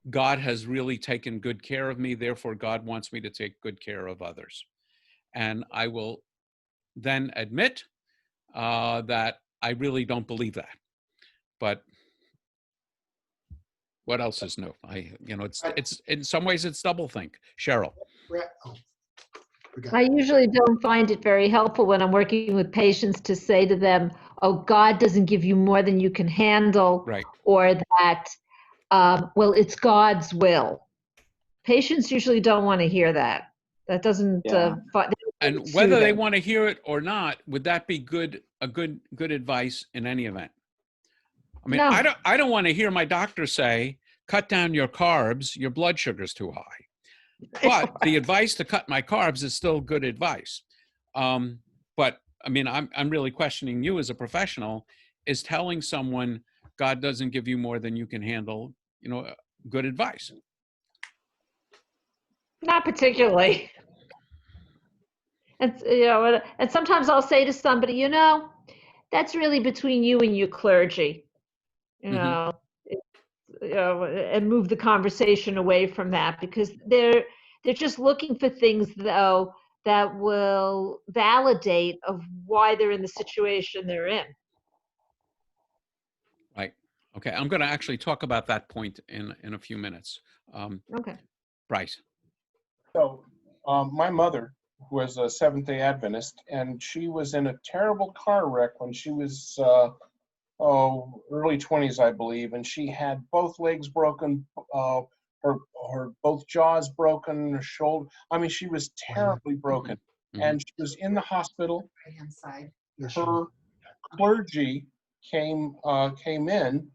God has really taken good care of me. Therefore, God wants me to take good care of others. And I will then admit that I really don't believe that. But what else is new? It's in some ways it's doublethink. Cheryl. Oh, I usually don't find it very helpful when I'm working with patients to say to them, oh, God doesn't give you more than you can handle, Right. or that, well, it's God's will. Patients usually don't want to hear that. That doesn't, Yeah. And whether they want to hear it or not, would that be good advice in any event? I mean, No. I don't want to hear my doctor say, cut down your carbs, your blood sugar's too high. But the advice to cut my carbs is still good advice. But I mean, I'm really questioning you as a professional. Is telling someone God doesn't give you more than you can handle, good advice? Not particularly. And sometimes I'll say to somebody, that's really between you and your clergy, Mhm. And move the conversation away from that, because they're just looking for things, though, that will validate of why they're in the situation they're in. Right. Okay. I'm going to actually talk about that point in a few minutes. Okay. Bryce. So, my mother was a Seventh-day Adventist, and she was in a terrible car wreck when she was early 20s, I believe, and she had both legs broken, her both jaws broken, her shoulder. I mean, she was terribly broken, and she was in the hospital. Her clergy came in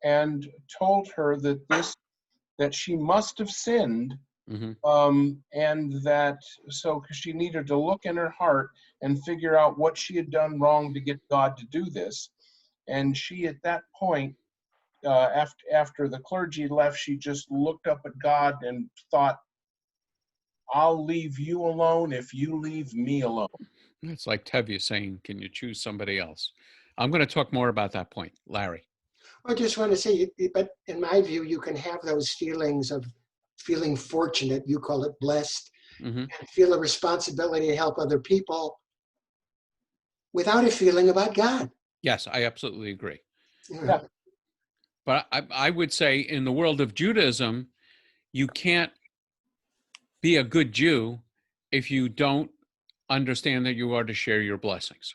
and told her that she must have sinned. And that because she needed to look in her heart and figure out what she had done wrong to get God to do this. And she, at that point, after the clergy left, she just looked up at God and thought, I'll leave you alone if you leave me alone. It's like Tevye saying, can you choose somebody else? I'm going to talk more about that point. Larry. I just want to say, but in my view, you can have those feelings of feeling fortunate, you call it blessed, and feel a responsibility to help other people without a feeling about God. Yes, I absolutely agree. Yeah. But I would say in the world of Judaism, you can't be a good Jew if you don't understand that you are to share your blessings.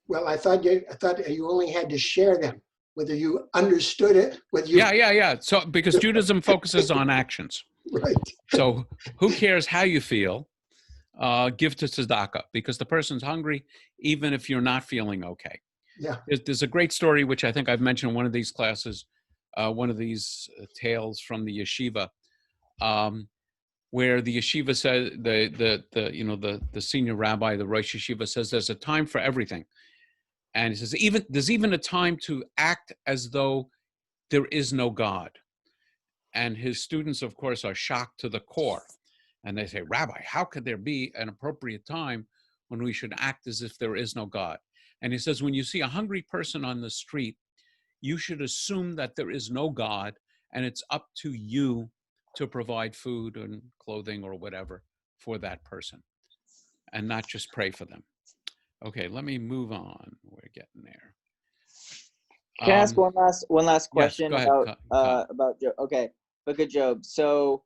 Well, I thought you only had to share them, whether you understood it, whether you. Yeah. So because Judaism focuses on actions. Right. So who cares how you feel? Give to tzedakah, because the person's hungry, even if you're not feeling okay. Yeah. There's a great story, which I think I've mentioned in one of these classes, one of these tales from the yeshiva, where the yeshiva says, the senior rabbi, the Rosh Yeshiva says, there's a time for everything. And he says, there's even a time to act as though there is no God. And his students, of course, are shocked to the core. And they say, Rabbi, how could there be an appropriate time when we should act as if there is no God? And he says, when you see a hungry person on the street, you should assume that there is no God, and it's up to you to provide food and clothing or whatever for that person, and not just pray for them. Okay, let me move on. We're getting there. Can I ask one last question yes, go ahead, about Job? Okay, Book of Job. So,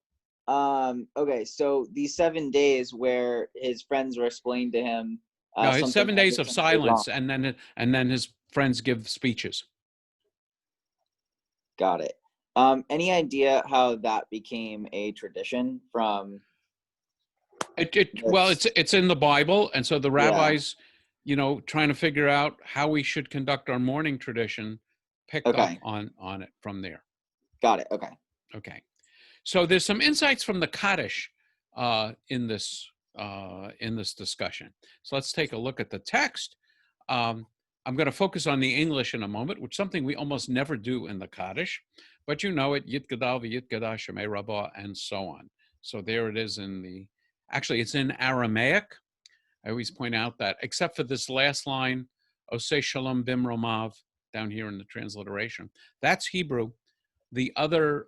okay, so these 7 days where his friends were explaining to him. No, his 7 days of silence, and then his friends give speeches. Got it. Any idea how that became a tradition from? Well, it's in the Bible, and so the rabbis, trying to figure out how we should conduct our morning tradition, picked up on it from there. Got it. Okay. Okay. So there's some insights from the Kaddish in this discussion. So let's take a look at the text. I'm going to focus on the English in a moment, which is something we almost never do in the Kaddish, but you know it, Yit Gadal v'Yit Gadah Shemei Rabbah, and so on. So there it is actually it's in Aramaic. I always point out that, except for this last line, Oseh Shalom Bimromav, down here in the transliteration, that's Hebrew. The other,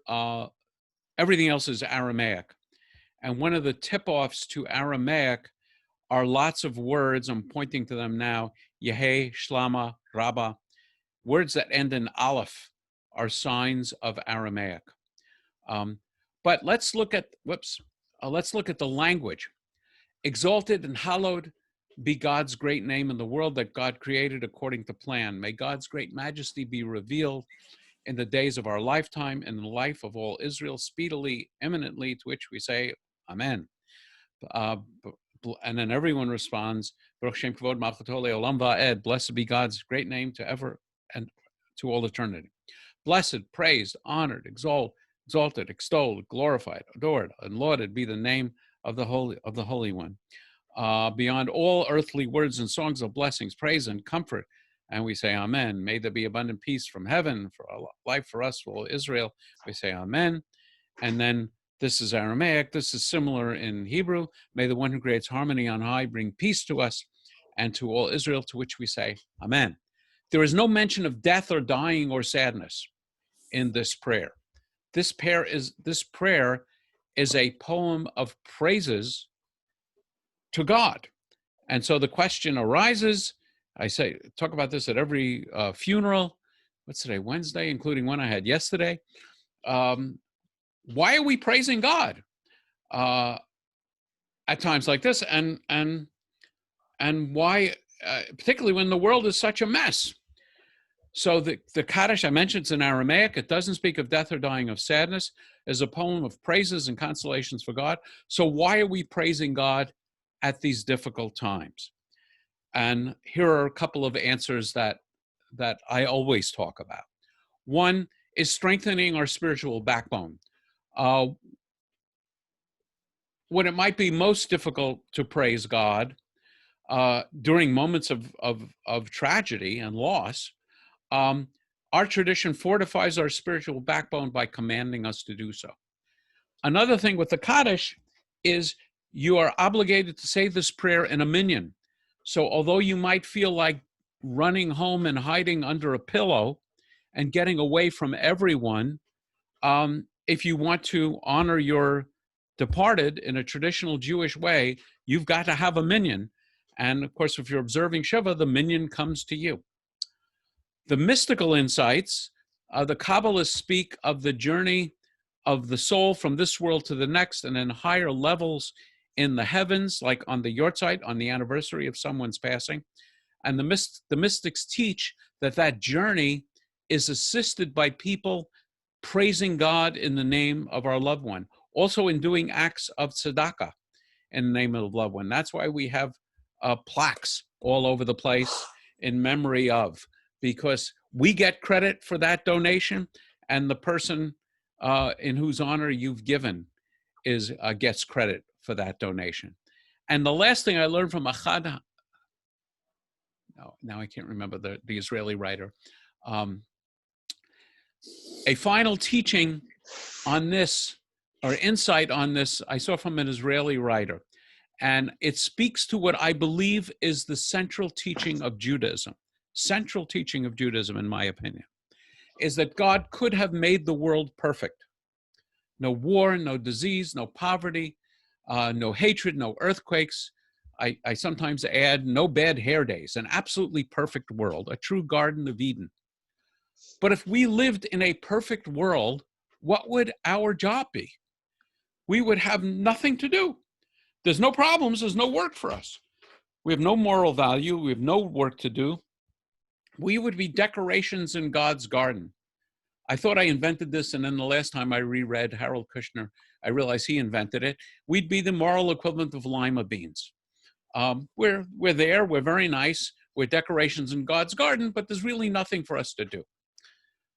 everything else is Aramaic. And one of the tip-offs to Aramaic are lots of words, I'm pointing to them now, Yehei, Shlama, Rabbah. Words that end in Aleph are signs of Aramaic. But let's look at the language. Exalted and hallowed be God's great name in the world that God created according to plan. May God's great majesty be revealed in the days of our lifetime and in the life of all Israel speedily, imminently, to which we say, Amen. And then everyone responds, Baruch Shem Kavod Malchuto Le'olam Va'ed. Blessed be God's great name to ever and to all eternity. Blessed, praised, honored, exalted, extolled, glorified, adored, and lauded be the name of the Holy One. Beyond all earthly words and songs of blessings, praise, and comfort. And we say, Amen. May there be abundant peace from heaven for our life, for us, for all Israel. We say, Amen. And then this is Aramaic. This is similar in Hebrew. May the one who creates harmony on high bring peace to us and to all Israel, to which we say, Amen. There is no mention of death or dying or sadness in this prayer. This prayer is a poem of praises to God. And so the question arises, I say, talk about this at every funeral. What's today, Wednesday, including one I had yesterday. Why are we praising God at times like this? And why, particularly when the world is such a mess? So the Kaddish, I mentioned, it's in Aramaic. It doesn't speak of death or dying of sadness. It's a poem of praises and consolations for God. So why are we praising God at these difficult times? And here are a couple of answers that I always talk about. One is strengthening our spiritual backbone. When it might be most difficult to praise God during moments of tragedy and loss, our tradition fortifies our spiritual backbone by commanding us to do so. Another thing with the Kaddish is you are obligated to say this prayer in a minyan. So although you might feel like running home and hiding under a pillow and getting away from everyone, if you want to honor your departed in a traditional Jewish way, you've got to have a minyan. And of course, if you're observing Shiva, the minyan comes to you. The mystical insights, the Kabbalists speak of the journey of the soul from this world to the next and in higher levels in the heavens, like on the Yortzeit, on the anniversary of someone's passing. And the mystics teach that journey is assisted by people praising God in the name of our loved one, also in doing acts of tzedakah in the name of the loved one. That's why we have plaques all over the place in memory of, because we get credit for that donation, and the person in whose honor you've given gets credit for that donation. And the last thing I learned from Achad, now I can't remember the Israeli writer, a final teaching on this, or insight on this, I saw from an Israeli writer. And it speaks to what I believe is the central teaching of Judaism. Central teaching of Judaism, in my opinion, is that God could have made the world perfect. No war, no disease, no poverty, no hatred, no earthquakes. I sometimes add no bad hair days, an absolutely perfect world, a true Garden of Eden. But if we lived in a perfect world, what would our job be? We would have nothing to do. There's no problems, there's no work for us. We have no moral value, we have no work to do. We would be decorations in God's garden. I thought I invented this, and then the last time I reread Harold Kushner, I realized he invented it. We'd be the moral equivalent of lima beans. We're there, we're very nice, we're decorations in God's garden, but there's really nothing for us to do.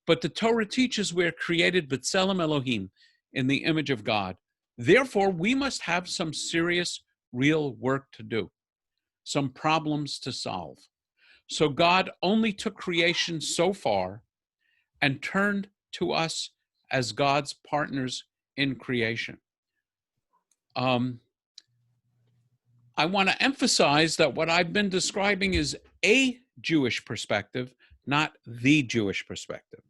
But the Torah teaches we're created b'tselem Elohim, in the image of God. Therefore, we must have some serious, real work to do, some problems to solve. So God only took creation so far and turned to us as God's partners in creation. I want to emphasize that what I've been describing is a Jewish perspective, not the Jewish perspective.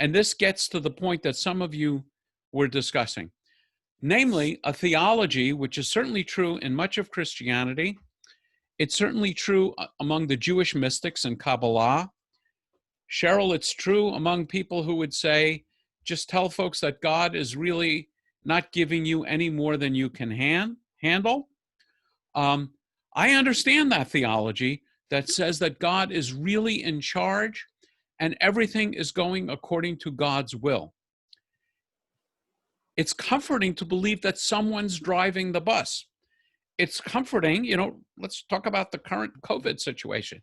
And this gets to the point that some of you were discussing, namely a theology which is certainly true in much of Christianity. It's certainly true among the Jewish mystics and Kabbalah. Cheryl, it's true among people who would say, just tell folks that God is really not giving you any more than you can handle. I understand that theology that says that God is really in charge and everything is going according to God's will. It's comforting to believe that someone's driving the bus. It's comforting, let's talk about the current COVID situation.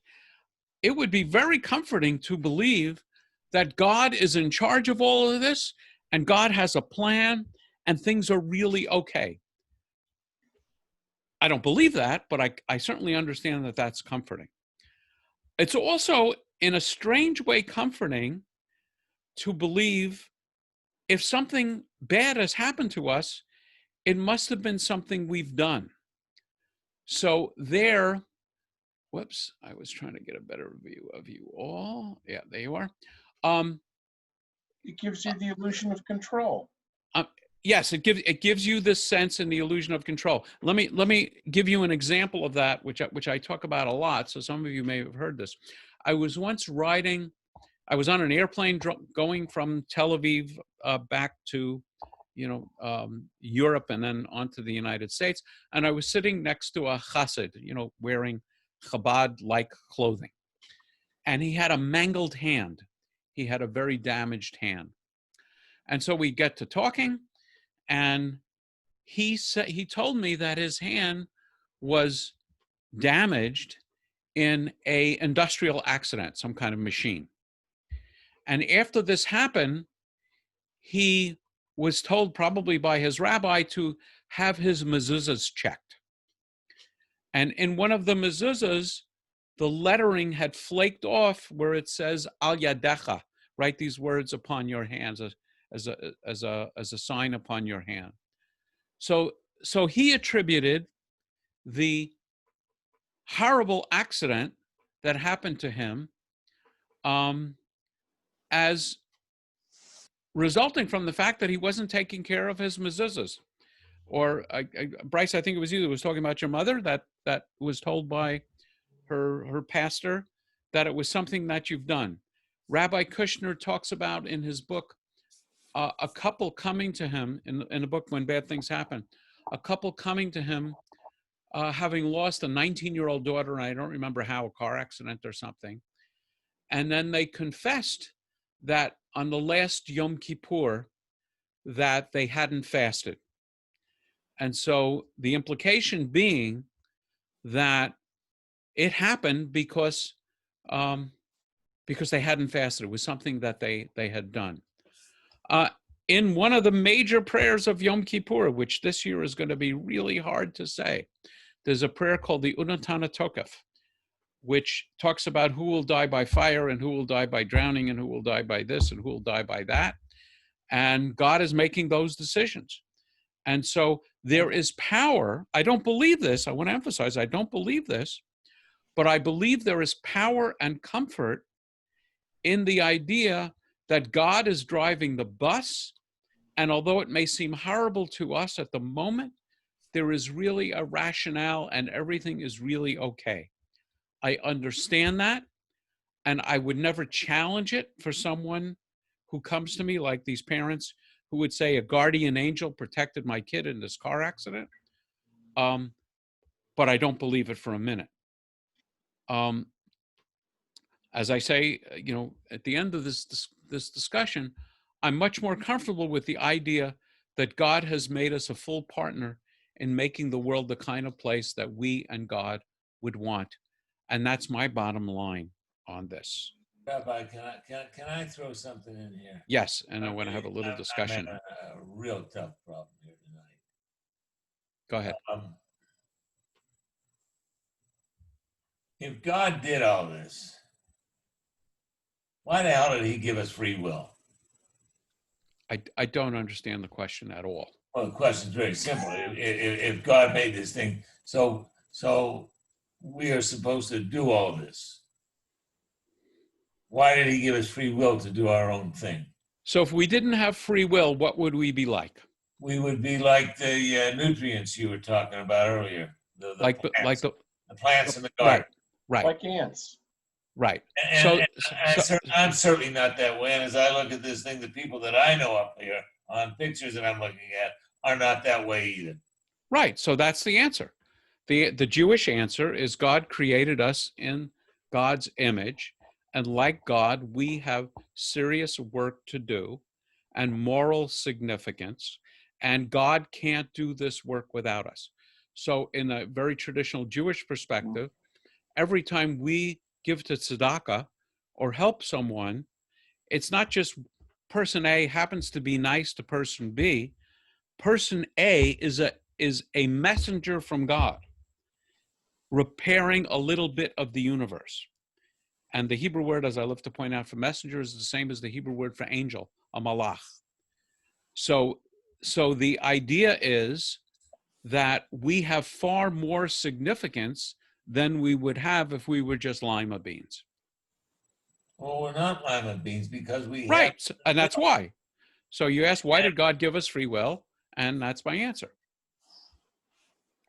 It would be very comforting to believe that God is in charge of all of this and God has a plan and things are really okay. I don't believe that, but I certainly understand that that's comforting. It's also, in a strange way, comforting to believe if something bad has happened to us, it must have been something we've done. So whoops, I was trying to get a better view of you all. Yeah, there you are. It gives you the illusion of control. Yes, it gives you this sense and the illusion of control. Let me give you an example of that, which I talk about a lot. So some of you may have heard this. I was once I was on an airplane going from Tel Aviv back to, Europe and then onto the United States. And I was sitting next to a chassid, wearing Chabad-like clothing. And he had a mangled hand. He had a very damaged hand. And so we get to talking, and he told me that his hand was damaged in a industrial accident, some kind of machine. And after this happened, he was told probably by his rabbi to have his mezuzahs checked. And in one of the mezuzahs, the lettering had flaked off where it says al yadecha, write these words upon your hands as a sign upon your hand. So he attributed the horrible accident that happened to him as resulting from the fact that he wasn't taking care of his mezuzahs. Or Bryce, I think it was you that was talking about your mother that was told by her pastor that it was something that you've done. Rabbi Kushner talks about in his book a couple coming to him in the book When Bad Things Happen, a couple coming to him having lost a 19-year-old daughter, and I don't remember how, a car accident or something. And then they confessed that on the last Yom Kippur that they hadn't fasted. And so the implication being that it happened because they hadn't fasted. It was something that they had done. In one of the major prayers of Yom Kippur, which this year is going to be really hard to say, there's a prayer called the Unatana Tokef, which talks about who will die by fire and who will die by drowning and who will die by this and who will die by that. And God is making those decisions. And so there is power. I don't believe this. I want to emphasize, I don't believe this, but I believe there is power and comfort in the idea that God is driving the bus. And although it may seem horrible to us at the moment, there is really a rationale and everything is really okay. I understand that. And I would never challenge it for someone who comes to me like these parents who would say a guardian angel protected my kid in this car accident. But I don't believe it for a minute. As I say, at the end of this discussion, I'm much more comfortable with the idea that God has made us a full partner in making the world the kind of place that we and God would want. And that's my bottom line on this. Rabbi, can I throw something in here? Yes, and I want to have a little discussion. I'm in a real tough problem here tonight. Go ahead. If God did all this, why the hell did he give us free will? I don't understand the question at all. Well, the question is very simple. If God made this thing, so we are supposed to do all this. Why did he give us free will to do our own thing? So if we didn't have free will, what would we be like? We would be like the nutrients you were talking about earlier. The plants in the garden. Right. Like ants. Right. I'm certainly not that way. And as I look at this thing, the people that I know up here on pictures that I'm looking at are not that way either. Right. So that's the answer. The Jewish answer is God created us in God's image, and like God, we have serious work to do and moral significance, and God can't do this work without us. So in a very traditional Jewish perspective, every time we give to tzedakah or help someone, it's not just person A happens to be nice to person B. Person A is a messenger from God, repairing a little bit of the universe. And the Hebrew word, as I love to point out, for messenger is the same as the Hebrew word for angel, a malach. So the idea is that we have far more significance than we would have if we were just lima beans. Well, we're not lima beans because we have. Right, and that's why. So you ask, why did God give us free will? And that's my answer.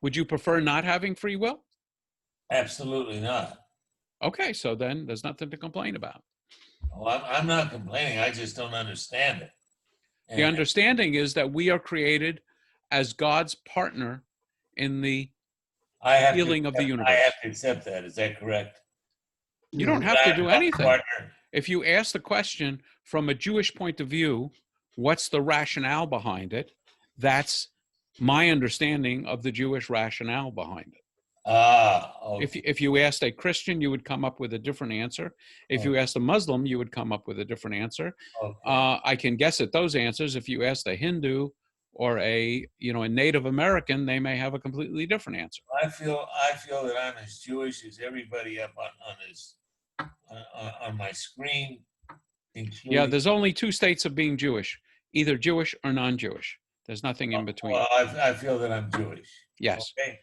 Would you prefer not having free will? Absolutely not. Okay, so then there's nothing to complain about. Well, I'm not complaining. I just don't understand it. The understanding is that we are created as God's partner in the healing of the universe. I have to accept that. Is that correct? You don't have to do anything. Partner. If you ask the question from a Jewish point of view, what's the rationale behind it? That's my understanding of the Jewish rationale behind it. Okay. If you asked a Christian, you would come up with a different answer. If you asked a Muslim, you would come up with a different answer. Okay. I can guess at those answers. If you asked a Hindu or a Native American, they may have a completely different answer. I feel that I'm as Jewish as everybody up on my screen. Yeah, there's only two states of being Jewish, either Jewish or non-Jewish. There's nothing in between. Well, I feel that I'm Jewish. Yes. Okay.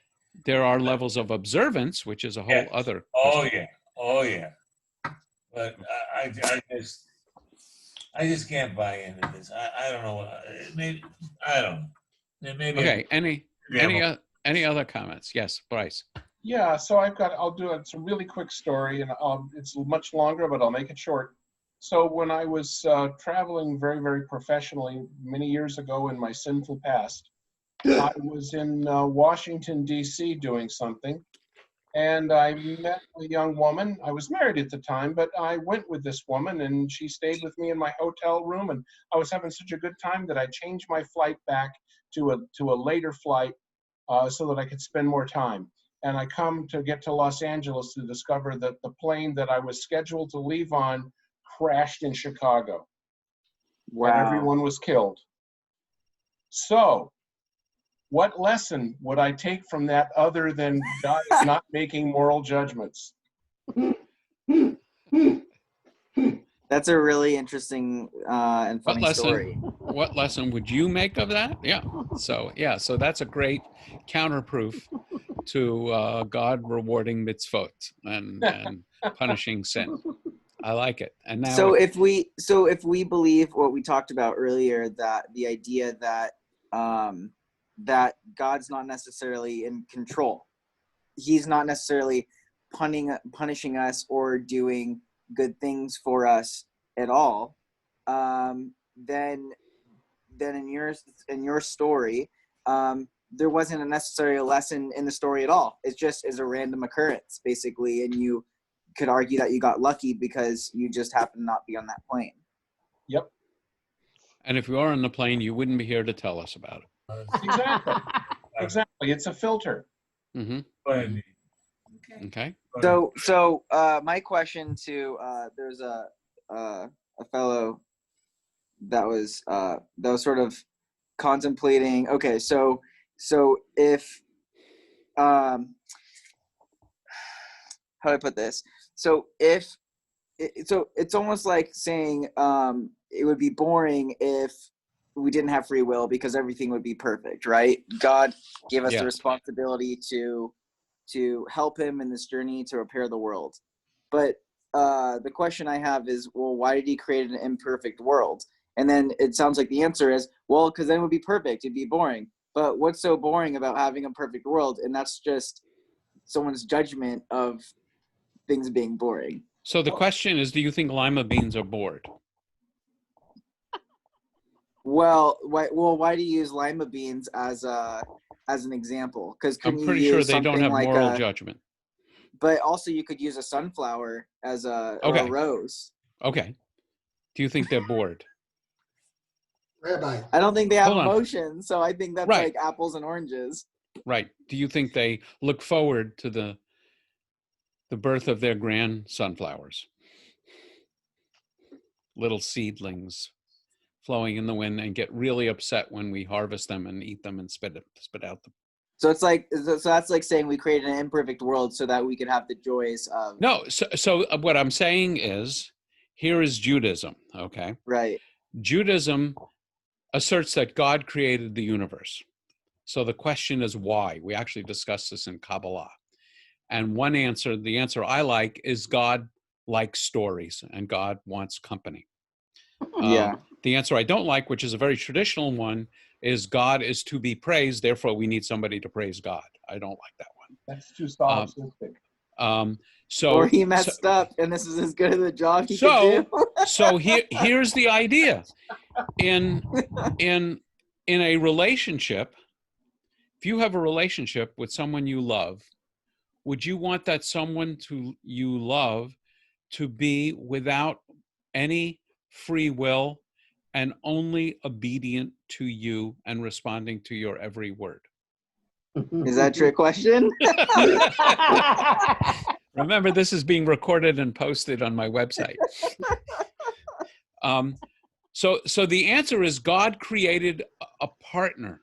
There are levels of observance, which is a whole other. Oh yeah. But I just can't buy into this. I don't know. Maybe I don't know. Maybe. Okay. Any other comments? Yes, Bryce. Yeah, so I'll do it. It's a really quick story, and it's much longer, but I'll make it short. So when I was traveling very, very professionally many years ago in my sinful past, I was in Washington, D.C. doing something, and I met a young woman. I was married at the time, but I went with this woman, and she stayed with me in my hotel room, and I was having such a good time that I changed my flight back to a later flight so that I could spend more time. And I come to get to Los Angeles to discover that the plane that I was scheduled to leave on crashed in Chicago. Wow. And everyone was killed. So, what lesson would I take from that other than God is not making moral judgments? That's a really interesting and funny story. What lesson would you make of that? Yeah. So that's a great counterproof to God rewarding mitzvot and punishing sin. I like it. And now, so if we believe what we talked about earlier, that the idea that that God's not necessarily in control, He's not necessarily punishing us or doing good things for us at all, then in your story, there wasn't a necessary lesson in the story at all. It just is a random occurrence, basically, and you could argue that you got lucky because you just happened to not be on that plane. Yep. And if you are on the plane, you wouldn't be here to tell us about it. Exactly. Exactly. It's a filter. Mm-hmm. Okay. So my question to there's a fellow that was sort of contemplating. Okay, so if how do I put this? So if so it's almost like saying it would be boring if we didn't have free will because everything would be perfect, right? God gave us the responsibility to help him in this journey to repair the world. But the question I have is, well, why did he create an imperfect world? And then it sounds like the answer is, well, because then it would be perfect. It'd be boring. But what's so boring about having a perfect world? And that's just someone's judgment of things being boring. So the question is, do you think lima beans are bored? Well, why do you use lima beans as a as an example? Because I'm couldn't you pretty sure use they don't something have like moral a, judgment. but also you could use a sunflower as a, or a Okay. rose. Okay. Do you think they're bored? Rabbi, I don't think they have Hold on. emotions, so I think that's Right. like apples and oranges. Right. Do you think they look forward to the birth of their grand sunflowers? Little seedlings flowing in the wind, and get really upset when we harvest them and eat them and spit out the. So it's like, so that's like saying we created an imperfect world so that we could have the joys of. No. So what I'm saying is, here is Judaism. Okay. Right. Judaism asserts that God created the universe. So the question is why? We actually discussed this in Kabbalah. And one answer, the answer I like, is God likes stories and God wants company. Yeah. The answer I don't like, which is a very traditional one, is God is to be praised, therefore we need somebody to praise God. I don't like that one. That's too solipsistic. Or he messed up and this is as good of a job he could do. So here's the idea. In a relationship, if you have a relationship with someone you love, would you want that someone you love to be without any free will and only obedient to you and responding to your every word? Is that a trick question? Remember, this is being recorded and posted on my website. So the answer is God created a partner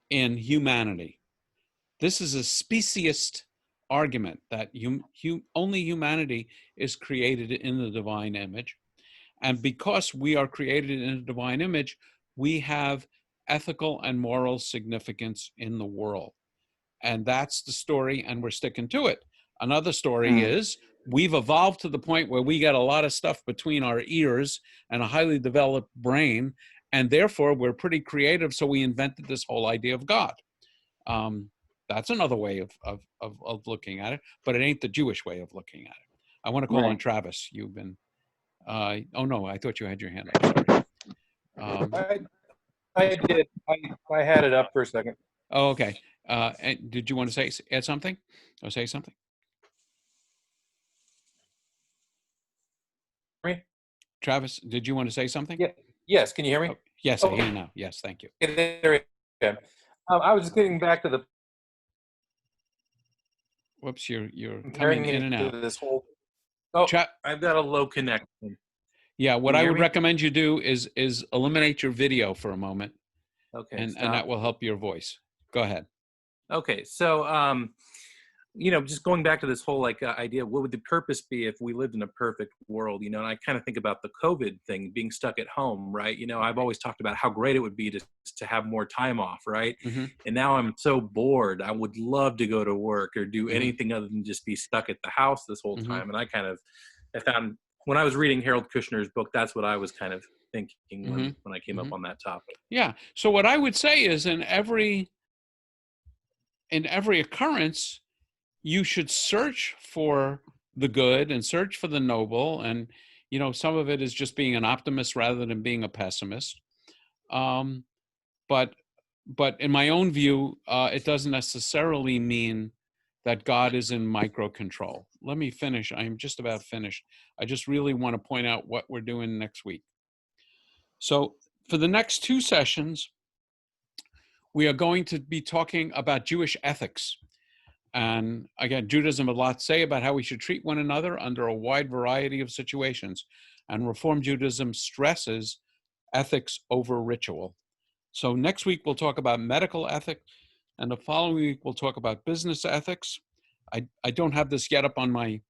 in humanity. This is a speciesist argument that only humanity is created in the divine image. And because we are created in a divine image, we have ethical and moral significance in the world. And that's the story, and we're sticking to it. Another story is we've evolved to the point where we get a lot of stuff between our ears and a highly developed brain, and therefore we're pretty creative, so we invented this whole idea of God. That's another way of looking at it, but it ain't the Jewish way of looking at it. I want to call on Travis. You've been, oh no, I thought you had your hand up. Sorry. I did. I had it up for a second. Oh, okay. And did you want to add something or say something? Me? Travis, did you want to say something? Yeah. Yes. Can you hear me? Oh, yes, I hear you now. Yes, thank you. Okay. I was just getting back to the. Whoops, you're coming in and out. This whole. Oh, I've got a low connection. Yeah, what I would recommend you do is eliminate your video for a moment. Okay. And that will help your voice. Go ahead. Okay, so just going back to this whole idea, what would the purpose be if we lived in a perfect world? And I kind of think about the COVID thing, being stuck at home, right? I've always talked about how great it would be to have more time off, right? Mm-hmm. And now I'm so bored. I would love to go to work or do anything other than just be stuck at the house this whole time. And I found when I was reading Harold Kushner's book, that's what I was kind of thinking when I came up on that topic. Yeah. So what I would say is in every occurrence, you should search for the good and search for the noble. And, some of it is just being an optimist rather than being a pessimist. But in my own view, it doesn't necessarily mean that God is in micro control. Let me finish. I am just about finished. I just really want to point out what we're doing next week. So for the next 2 sessions, we are going to be talking about Jewish ethics. And again, Judaism has a lot to say about how we should treat one another under a wide variety of situations. And Reform Judaism stresses ethics over ritual. So next week, we'll talk about medical ethics. And the following week, we'll talk about business ethics. I don't have this yet up on my,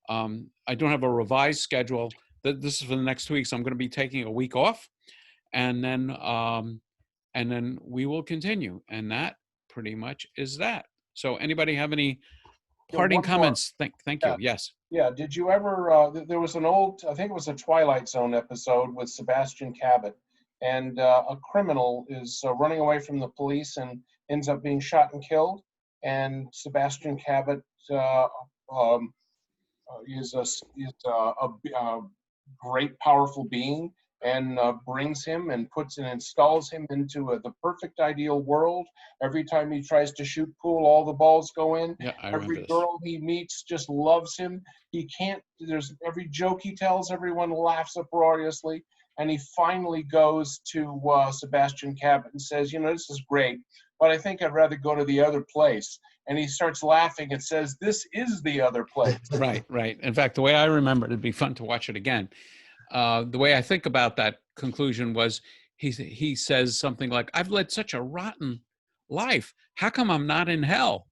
I don't have a revised schedule. This is for the next 2 weeks. I'm going to be taking a week off. And then we will continue. And that pretty much is that. So anybody have any parting comments? Thank you. Yes. Yeah. Did you ever, there was an old, I think it was a Twilight Zone episode with Sebastian Cabot, and a criminal is running away from the police and ends up being shot and killed. And Sebastian Cabot is a great, powerful being. and brings him and puts and installs him into the perfect ideal world. Every time he tries to shoot pool, all the balls go in. Yeah, I remember Every this. girl he meets just loves him. He can't, there's every joke he tells, everyone laughs uproariously. And he finally goes to Sebastian Cabot and says, you know, this is great, but I think I'd rather go to the other place. And he starts laughing and says, this is the other place. Right, right. In fact, the way I remember it, it'd be fun to watch it again. The way I think about that conclusion was he says something like, I've led such a rotten life. How come I'm not in hell?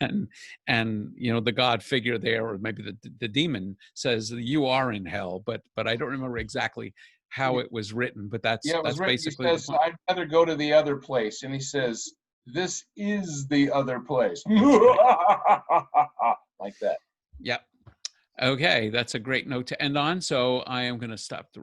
And you know, the God figure there, or maybe the demon says you are in hell, but I don't remember exactly how it was written, but that's Yeah, it was written. He basically the says, point. I'd rather go to the other place. And he says, this is the other place. Like that. Yep. Okay, that's a great note to end on. So I am going to stop the